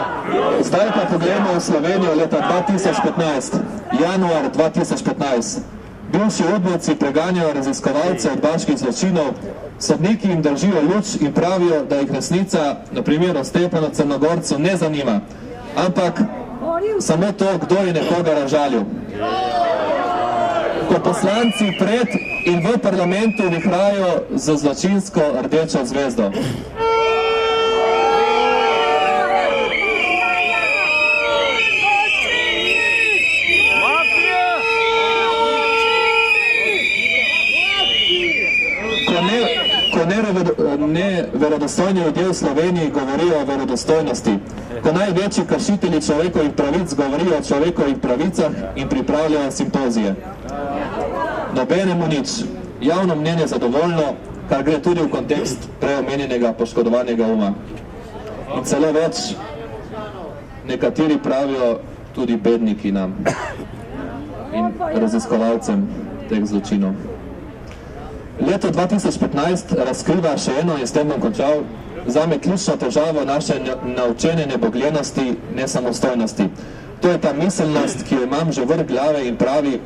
Zdaj pa pogledamo v Slovenijo leta 2015, januar 2015. Bivši udbovci preganjajo raziskovalce udbaških zločinov, sodniki jim držijo luč in pravijo, da jih resnica, na primer Stepanu Crnogorcu, ne zanima, ampak samo to, kdo je nekoga razžalil. Ko poslanci pred in v parlamentu vihrajo z zločinsko rdečo zvezdo. Ko neverodostojni ljudje v Sloveniji govorijo o verodostojnosti, ko največji kršitelji človekovih pravic govorijo o človekovih pravicah in pripravljajo simpozije. Nobenemu nič. Javno mnenje zadovoljno, kar gre tudi v kontekst preomenjenega poškodovanega uma. In celo več, nekateri pravijo tudi bedniki nam in raziskovalcem teh zločinov. Leto 2015 razkriva še eno in s tem bom končal, zame ključno težavo naše naučene nebogljenosti, nesamostojnosti. To je ta miselnost, ki jo imam že vrh glave in pravi,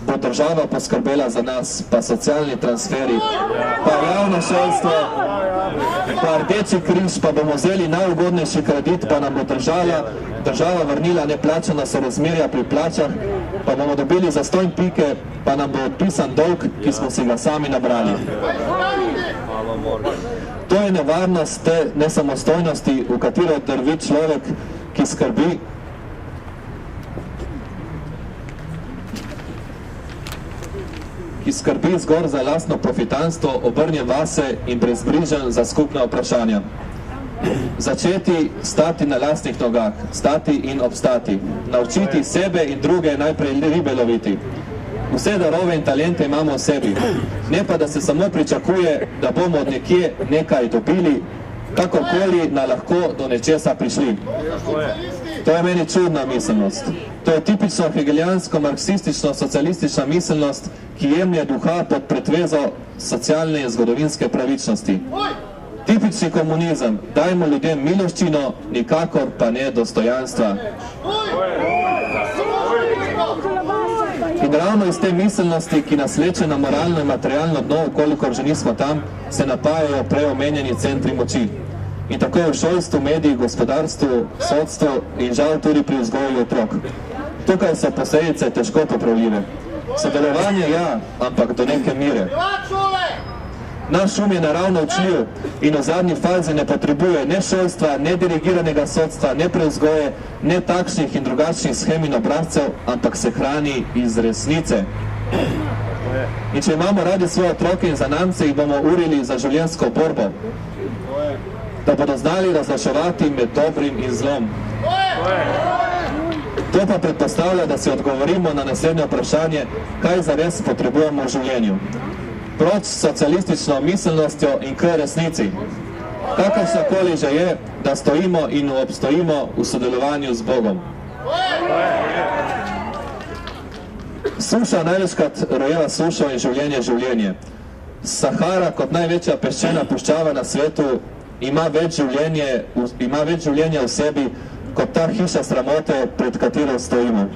bo država poskrbela za nas, pa socialni transferi, pa javno šolstvo, pa Rdeči križ, pa bomo vzeli najugodnejši kredit, pa nam bo država vrnila neplačana sorazmerja pri plačah, pa bomo dobili zastonj pike, pa nam bo odpisan dolg, ki smo si ga sami nabrali. To je nevarnost te nesamostojnosti, v katero drvi človek, ki skrbi zgor za lastno profitanstvo, obrnjen vase in brezbrižen za skupna vprašanja. Začeti stati na lastnih nogah, stati in obstati, naučiti sebe in druge najprej ribe loviti. Vse darove in talente imamo v sebi, ne pa da se samo pričakuje, da bomo od nekje nekaj dobili, kakorkoli na lahko do nečesa prišli. To je meni čudna miselnost. To je tipično hegelijansko-marksistično-socialistična miselnost, ki jemlje duha pod pretvezo socialne in zgodovinske pravičnosti. Tipični komunizem, dajmo ljudem miloščino, nikakor pa ne dostojanstva. In ravno iz te miselnosti, ki nas leče na moralno in materialno dno, kolikor že nismo tam, se napajajo preomenjeni centri moči. In tako je v šolstvu, mediji, gospodarstvu, sodstvu in žal tudi pri vzgoju otrok. Tukaj so posledice težko popravljive. Sodelovanje ja, ampak do neke mere. Naš um je naravno učljiv in v zadnji fazi ne potrebuje ne šolstva, ne dirigiranega sodstva, ne prevzgoje, ne takšnih in drugačnih schem in obrazcev, ampak se hrani iz resnice. In če imamo radi svoje otroke in zanamce, jih bomo urili za življenjsko borbo, da bodo znali razločevati med dobrim in zlom. To pa predpostavlja, da si odgovorimo na naslednje vprašanje, kaj zares potrebujemo v življenju. Proč s socialistično miselnostjo in k resnici. Kakršnakoli že je, da stojimo in obstojimo v sodelovanju z Bogom. Suša največkrat rojeva sušo in življenje življenje. Sahara kot največja peščena puščava na svetu ima več življenja v sebi kot ta hiša sramote, pred katero stojimo.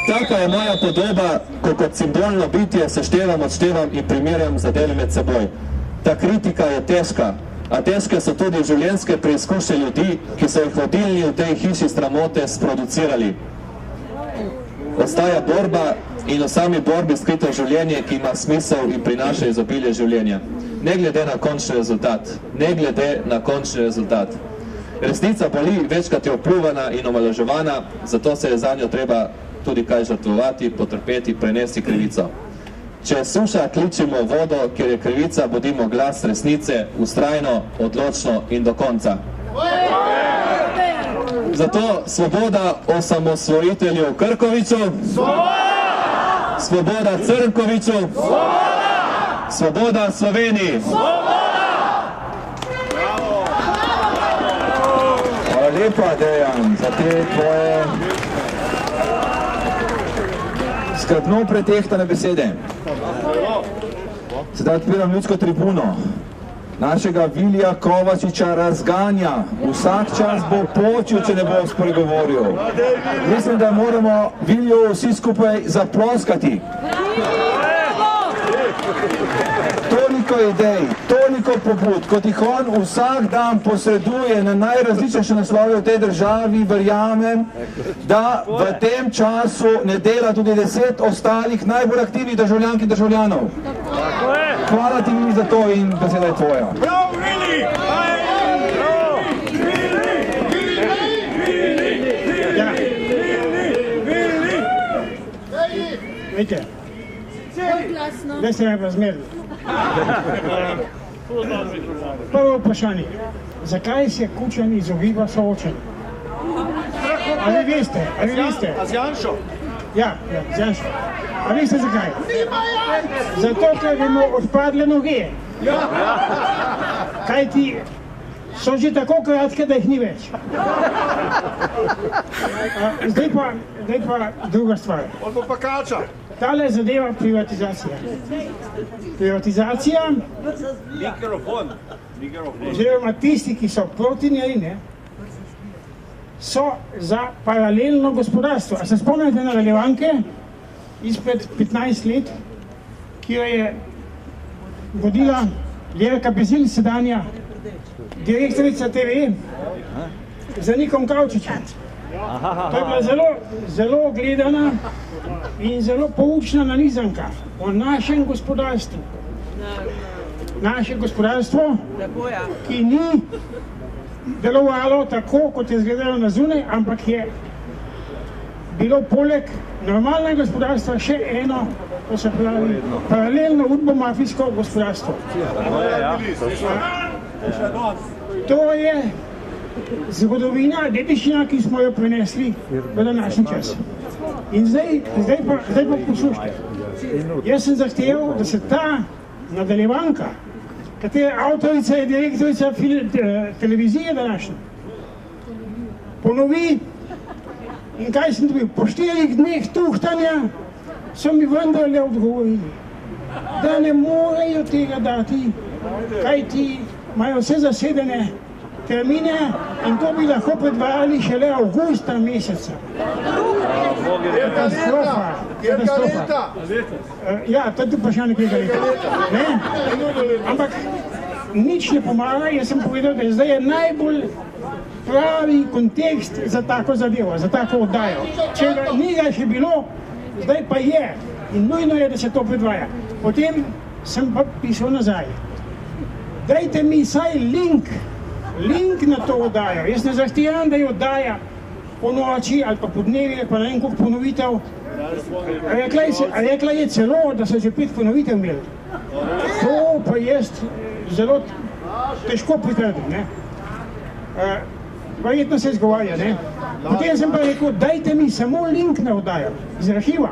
Taka je moja podoba, ko kot simbolno bitje seštevam, odštevam in primerjam zadeve med seboj. Ta kritika je težka, a težke so tudi življenjske preizkušnje ljudi, ki so jih vodilni v tej hiši sramote sproducirali. Ostaja borba in v sami borbi skrito življenje, ki ima smisel in prinaša izobilje življenja. Ne glede na končni rezultat. Ne glede na končni rezultat. Resnica boli, večkrat je opljuvana in omalovaževana, zato se je zanjo treba tudi kaj žrtvovati, potrpeti, prenesti krivico. Če je suša, kličimo vodo, ker je krivica, bodimo glas resnice, vztrajno, odločno in do konca. Zato svoboda osamosvojitelju Krkoviču, svoboda Crnkoviču, svoboda Sloveniji. Hvala lepa, Dejan, za te tvoje skrbno pretehtane besede. Sedaj odpiram ljudsko tribuno. Našega Vilija Kovačiča razganja. Vsak čas bo počil, če ne bo spregovoril. Mislim, da moramo Vilju vsi skupaj zaploskati. Toliko idej, toliko pobud, kot jih on vsak dan posreduje na najrazličnejše naslove v tej državi, verjamem, da v tem času ne dela tudi 10 ostalih najbolj aktivnih državljank in državljanov. Hvala ti mi za to in beseda je tvoja. Prav, Vili! Vejte, zdaj se me pa zmerili. Prvo vprašanje, zakaj se Kučan izogiba soočenju? Ali veste? A z Janšo? Ja, z Janšo. A veste zakaj? Zato, ker bi mu odpadle noge. Kaj ti so že tako kratke, da jih ni več. Zdaj pa druga stvar. On bo pa kača. Tale zadeva privatizacija. Privatizacija, oziroma tisti, ki so proti njej, so za paralelno gospodarstvo. A se spomnite nadaljevanke izpred 15 let, ki jo je vodila Ljerka Bezil, sedanja direktorica TV, z Nikom Kavčičem. To je bila zelo gledana in zelo poučna analizanka o našem gospodarstvu. Naše gospodarstvo, ki ni delovalo tako, kot je izgledalo na zunaj, ampak je bilo poleg normalnega gospodarstva še eno, to se pravi, paralelno udbo-mafijsko gospodarstvo. To je zgodovina, dediščina, ki smo jo prenesli v današnji čas. In zdaj pa poslušajte. Jaz sem zahteval, da se ta nadaljevanka, katere avtorica je direktorica televizije današnje, ponovi. In kaj sem dobil? Po 4 dneh tuhtanja so mi vendarle odgovorili, da ne morejo tega dati, kajti imajo vse zasedene termine in to bi lahko predvajali šele avgusta meseca. Katastrofa. Ja, to je tudi vprašanje nekega leta. Ampak nič ne pomaga, jaz sem povedal, da zdaj je najbolj pravi kontekst za tako zadevo, za tako oddajo. Če ga ni ga še bilo, zdaj pa je in nujno je, da se to predvaja. Potem sem pa pisal nazaj. Dajte mi saj link na to oddajo. Jaz ne zahtevam, da je oddaja po noči ali pa po dnevi, pa ne vem koliko ponovitev. Rekla je celo, da so že 5 ponovitev imeli. To pa jaz zelo težko pritrdim. Verjetno se izgovarja. Potem sem pa rekel, dajte mi samo link na oddajo iz arhiva.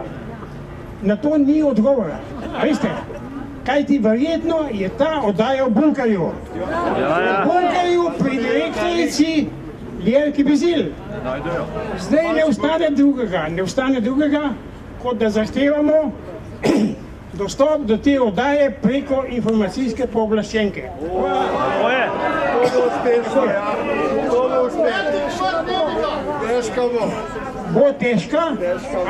Na to ni odgovora. Veste, kajti verjetno je ta oddaja v bunkerju. V bunkerju pri direktorici Ljerki Bizilj. Zdaj ne ostane drugega, kot da zahtevamo dostop do te oddaje preko informacijske pooblaščenke. Bo težka,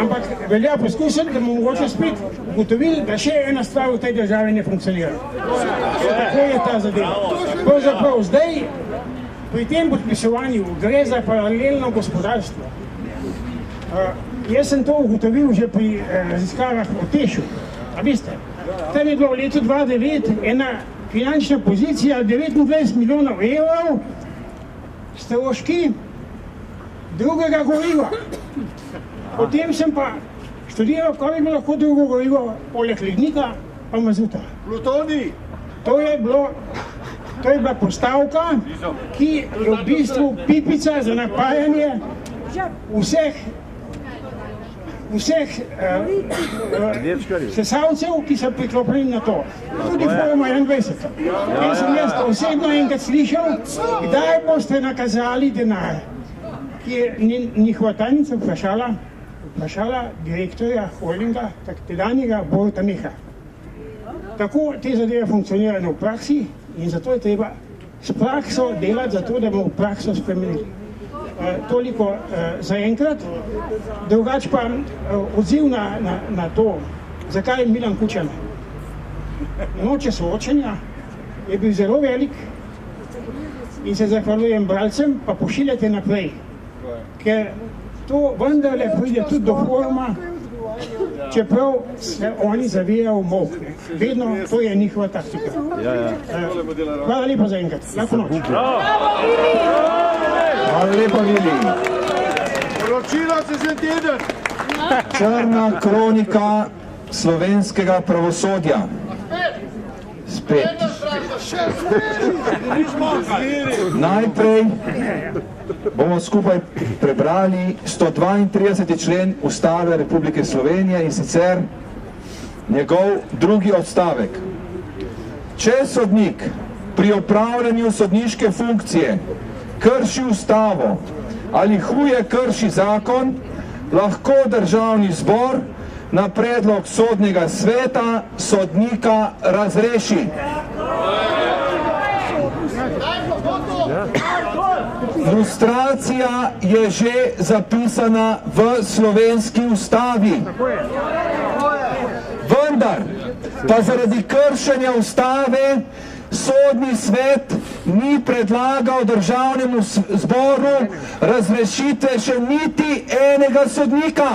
ampak velja poskusiti, da bomo mogoče spet ugotovili, da še ena stvar v tej državi ne funkcionira. Tako je ta zadeva. Pravzaprav zdaj pri tem podpisovanju gre za paralelno gospodarstvo. Jaz sem to ugotovil že pri raziskavah o Tešu. A veste, tam je bilo v letu 2009 ena finančna pozicija 29 milijonov evrov stroški drugega goriva. Potem sem pa študiral, kaj bi bilo lahko drugo gorivo, poleg lignita pa mazuta. Plutoni! To je bila postavka, ki je v bistvu pipica za napajanje vseh sesalcev, ki so priklopljeni na to. Tudi Foruma 21. Ker sem jaz osebno enkrat slišal, kdaj boste nakazali denar, ki je njihova tajnica vprašala direktorja holdinga, tedanjega Boruta Meha. Tako te zadeve funkcionirajo v praksi in zato je treba s prakso delati, zato da bomo prakso spremenili. Toliko za enkrat. Drugač pa odziv na to, zakaj Milan Kučan noče soočenja, je bil zelo velik in se zahvaljujem bralcem, pa pošiljate naprej, ker to vendarle pride tudi do foruma, čeprav se oni zavijajo v molk. Vedno to je njihova taktika. Hvala lepa za enkrat. Lahko noč. Hvala lepa, Vili. Poročilo se teden. Črna kronika slovenskega pravosodja. Spet. Najprej bomo skupaj prebrali 132. člen Ustave Republike Slovenije in sicer njegov drugi odstavek. Če sodnik pri opravljanju sodniške funkcije krši ustavo ali huje krši zakon, lahko Državni zbor na predlog sodnega sveta sodnika razreši. Lustracija je že zapisana v slovenski ustavi. Vendar pa zaradi kršenja ustave Sodni svet ni predlagal Državnemu zboru razrešitve še niti enega sodnika.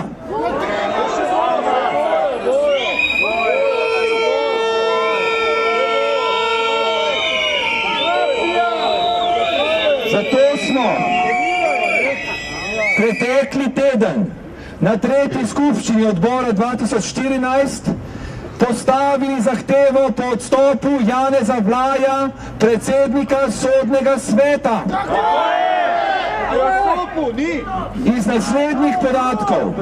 Zato smo pretekli teden na 3. skupščini odbora 2014 postavili zahtevo po odstopu Janeza Vlaja, predsednika Sodnega sveta. sklopu, ni. Iz naslednjih podatkov.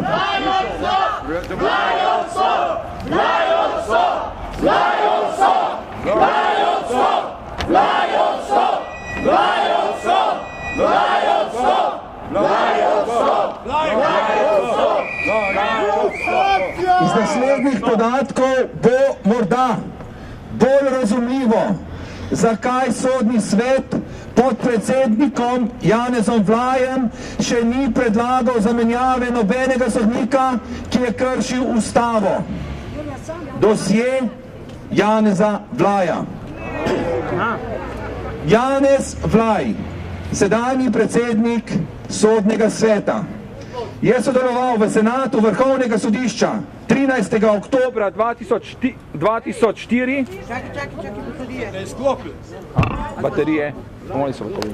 Iz naslednjih podatkov bo morda bolj razumljivo, zakaj sodni svet pod predsednikom Janezom Vlajem še ni predlagal zamenjave nobenega sodnika, ki je kršil ustavo. Dosje Janeza Vlaja. Janez Vlaj, sedanji predsednik sodnega sveta, je sodeloval v senatu Vrhovnega sodišča 13. oktobra 2004. Čakaj, baterije. Da je sklopil. Baterije. Oni so gotovi.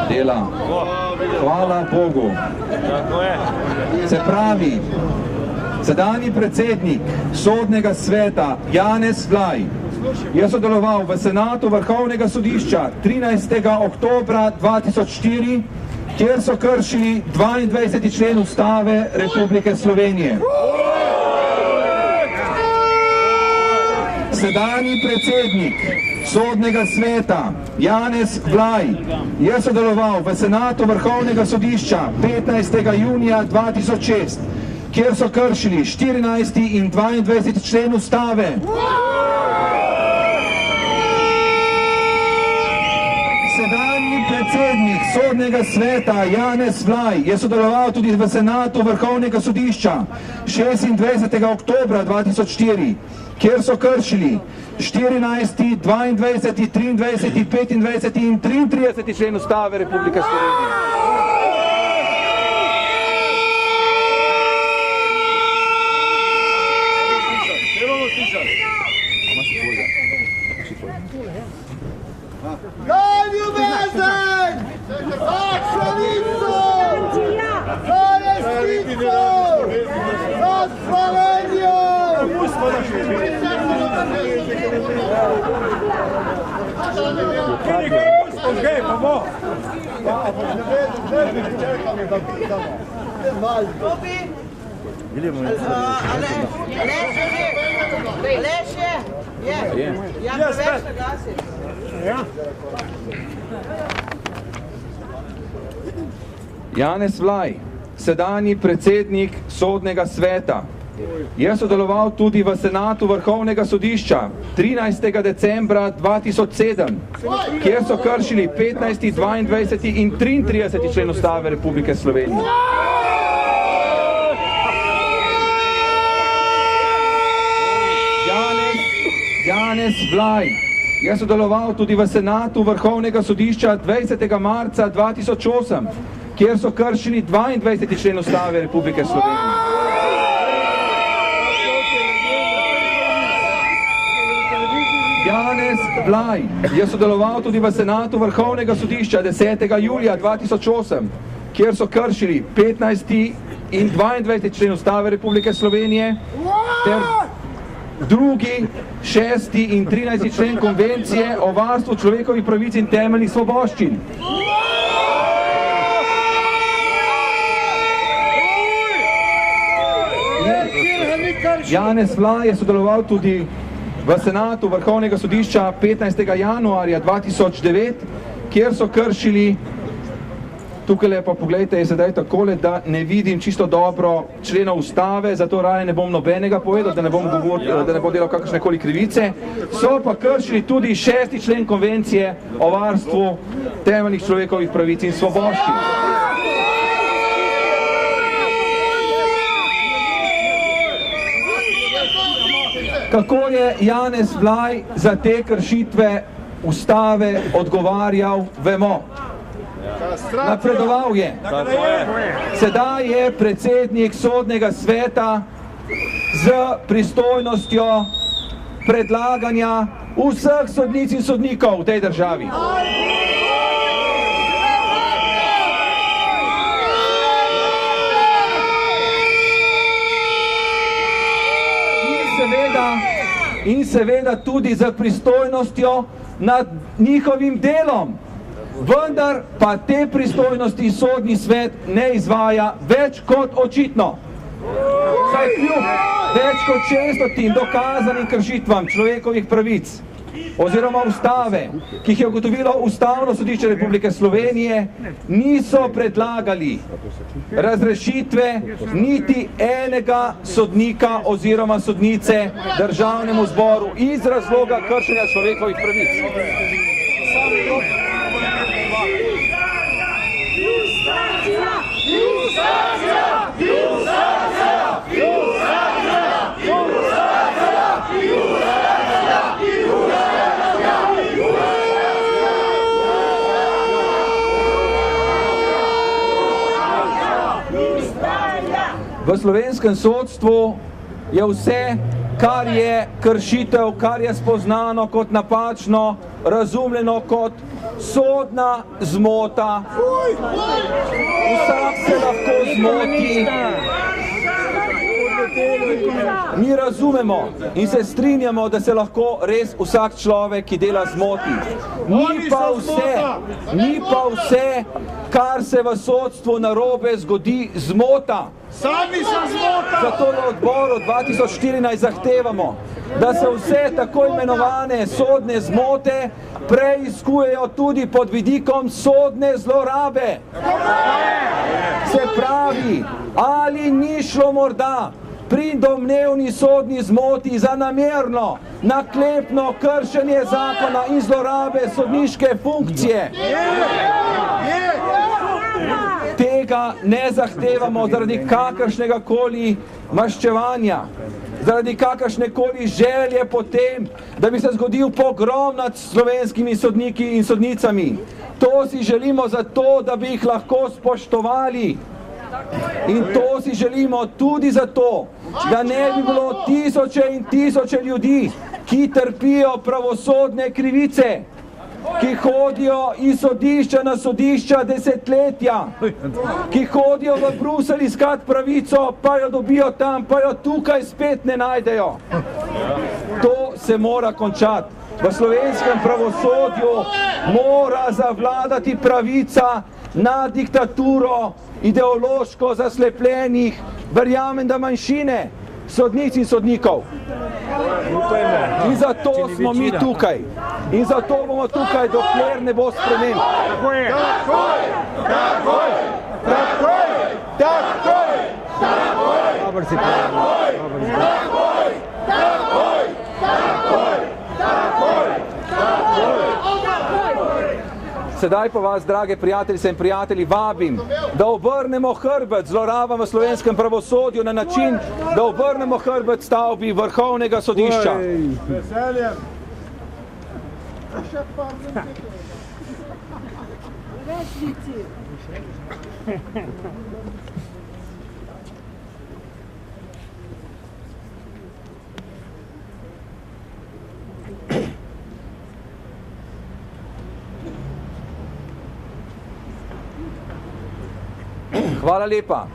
Dela. Hvala Bogu. Se pravi, sedanji predsednik sodnega sveta Janez Vlaj je sodeloval v senatu Vrhovnega sodišča 13. oktobra 2004, kjer so kršili 22. člen Ustave Republike Slovenije. Sedanji predsednik sodnega sveta Janez Vlaj je sodeloval v senatu Vrhovnega sodišča 15. junija 2006, kjer so kršili 14. in 22. člen Ustave. Sedanji predsednik sodnega sveta Janez Vlaj je sodeloval tudi v senatu Vrhovnega sodišča 26. oktobra 2004, kjer so kršili 14., 22., 23., 25. in 33. člen Ustave Republike Slovenije. Za ljubezen! Za pšenico! Za resnico! Za Slovenijo! Janez Vlaj, sedanji predsednik sodnega sveta, je sodeloval tudi v senatu Vrhovnega sodišča 13. decembra 2007, kjer so kršili 15., 22. in 33. člen Ustave Republike Slovenije. Janez Vlaj je sodeloval tudi v senatu Vrhovnega sodišča 20. marca 2008, kjer so kršili 22. člen Ustave Republike Slovenije. Janez Vlaj je sodeloval tudi v senatu Vrhovnega sodišča 10. julija 2008, kjer so kršili 15. in 22. člen Ustave Republike Slovenije ter 2., 6. in 13. člen Konvencije o varstvu človekovih pravic in temeljnih svoboščin. Janez Vlaj je sodeloval tudi v senatu Vrhovnega sodišča 15. januarja 2009, kjer so kršili, tukaj pa pogledajte, je sedaj takole, da ne vidim čisto dobro členov Ustave, zato raje ne bom nobenega povedal, da ne bom govoril, da ne bo delal kakršnekoli krivice, so pa kršili tudi 6. člen Konvencije o varstvu temeljnih človekovih pravic in svoboščin. Kako je Janez Vlaj za te kršitve Ustave odgovarjal, vemo. Napredoval je. Sedaj je predsednik Sodnega sveta z pristojnostjo predlaganja vseh sodnic in sodnikov v tej državi. In seveda tudi za pristojnostjo nad njihovim delom. Vendar pa te pristojnosti Sodni svet ne izvaja več kot očitno. Saj kljub več kot 600 dokazanim kršitvam človekovih pravic oziroma Ustave, ki jih je ugotovilo Ustavno sodišče Republike Slovenije, niso predlagali razrešitve niti enega sodnika oziroma sodnice Državnemu zboru iz razloga kršenja človekovih pravic. V slovenskem sodstvu je vse, kar je kršitev, kar je spoznano kot napačno, razumljeno kot sodna zmota. Vsak se lahko zmoti. Mi razumemo in se strinjamo, da se lahko res vsak človek, ki dela, zmoti. Ni pa vse, kar se v sodstvu narobe zgodi, zmota. Sami so zmota! Zato v odboru 2014 zahtevamo, da se vse tako imenovane sodne zmote preiskujejo tudi pod vidikom sodne zlorabe. Se pravi, ali ni šlo morda pri domnevni sodni zmoti za namerno, naklepno kršenje zakona in zlorabe sodniške funkcije. Tega ne zahtevamo zaradi kakršnega koli maščevanja, zaradi kakršne koli želje potem, da bi se zgodil pogrom nad slovenskimi sodniki in sodnicami. To si želimo zato, da bi jih lahko spoštovali. In to si želimo tudi zato, da ne bi bilo tisoče in tisoče ljudi, ki trpijo pravosodne krivice, ki hodijo iz sodišča na sodišča desetletja, ki hodijo v Bruselj iskat pravico, pa jo dobijo tam, pa jo tukaj spet ne najdejo. To se mora končati. V slovenskem pravosodju mora zavladati pravica nad diktaturo ideološko zaslepljenih, verjamem, da manjšine, sodnic in sodnikov. In zato smo mi tukaj. In zato bomo tukaj, dokler ne bo sprememb. Takoj! Takoj! Takoj! Takoj! Takoj! Takoj! Takoj! Takoj! Takoj! Takoj! Sedaj pa vas, drage prijateljice in prijatelji, vabim, da obrnemo hrbet zlorabam v slovenskem pravosodju na način, da obrnemo hrbet stavbi Vrhovnega sodišča. Hvala lepa.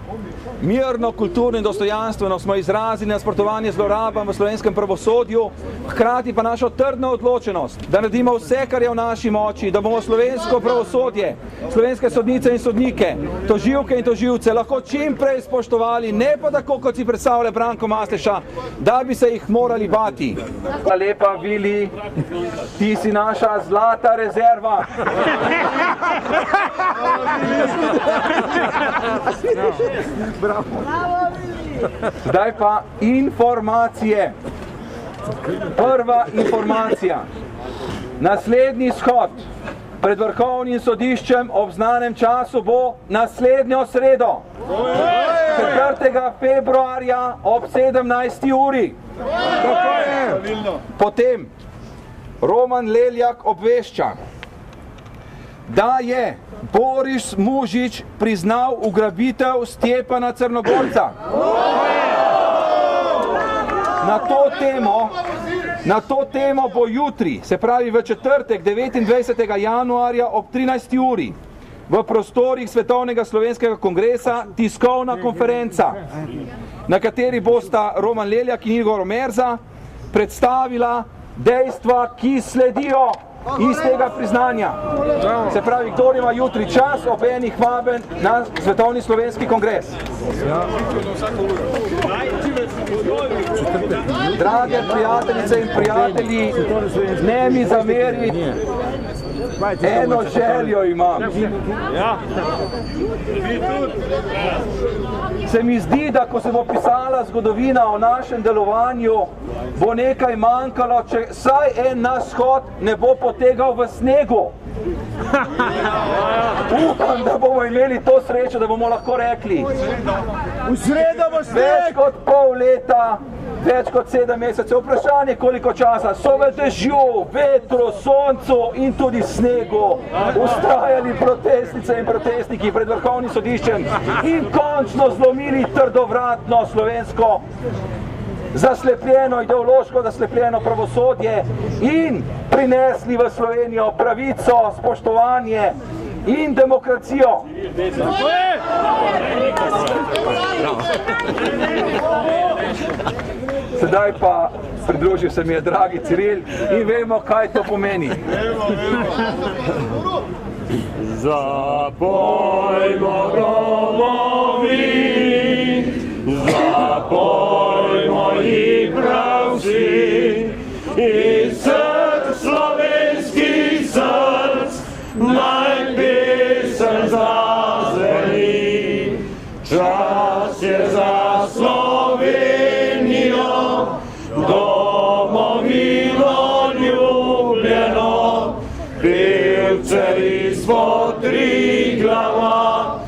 Mirno, kulturno in dostojanstveno smo izrazili nasprotovanje zlorabam v slovenskem pravosodju, hkrati pa našo trdno odločenost, da naredimo vse, kar je v naši moči, da bomo slovensko pravosodje, slovenske sodnice in sodnike, tožilke in tožilce lahko čim prej spoštovali, ne pa tako, kot si predstavlja Branko Masleša, da bi se jih morali bati. Hvala lepa, Vili, ti si naša zlata rezerva. Zdaj pa informacije. Prva informacija. Naslednji shod pred Vrhovnim sodiščem ob znanem času bo naslednjo sredo, 4. februarja ob 17. uri. Potem Roman Leljak obvešča, da je Boris Mužič priznal ugrabitev Stjepana Crnogorca. Na to temo bo jutri, se pravi v četrtek 29. januarja ob 13. uri v prostorih Svetovnega slovenskega kongresa tiskovna konferenca, na kateri bosta Roman Leljak in Igor Omerza predstavila dejstva, ki sledijo iz tega priznanja. Se pravi, kdor ima jutri čas, ob enih vaben na Svetovni slovenski kongres. Drage prijateljice in prijatelji, ne mi zameri, eno željo imam. Se mi zdi, da ko se bo pisala zgodovina o našem delovanju, bo nekaj manjkalo, če vsaj en naš shod ne bo potegal v snegu. Upam, da bomo imeli to srečo, da bomo lahko rekli, več kot pol leta, več kot 7 mesecev, vprašanje koliko časa, so v dežju, vetru, soncu in tudi snegu ustrajali protestnice in protestniki pred Vrhovnim sodiščem in končno zlomili trdovratno slovensko zaslepljeno, ideološko zaslepljeno pravosodje in prinesli v Slovenijo pravico, spoštovanje in demokracijo. Sedaj pa pridružil se mi je dragi Ciril in vemo, kaj to pomeni. Zapojmo domovi, zapojmo ji prav vsi, iz src slovenskih src naj pesem zazveni. Čas je za Slovenijo, domovino ljubljeno, pevce izpod Triglava,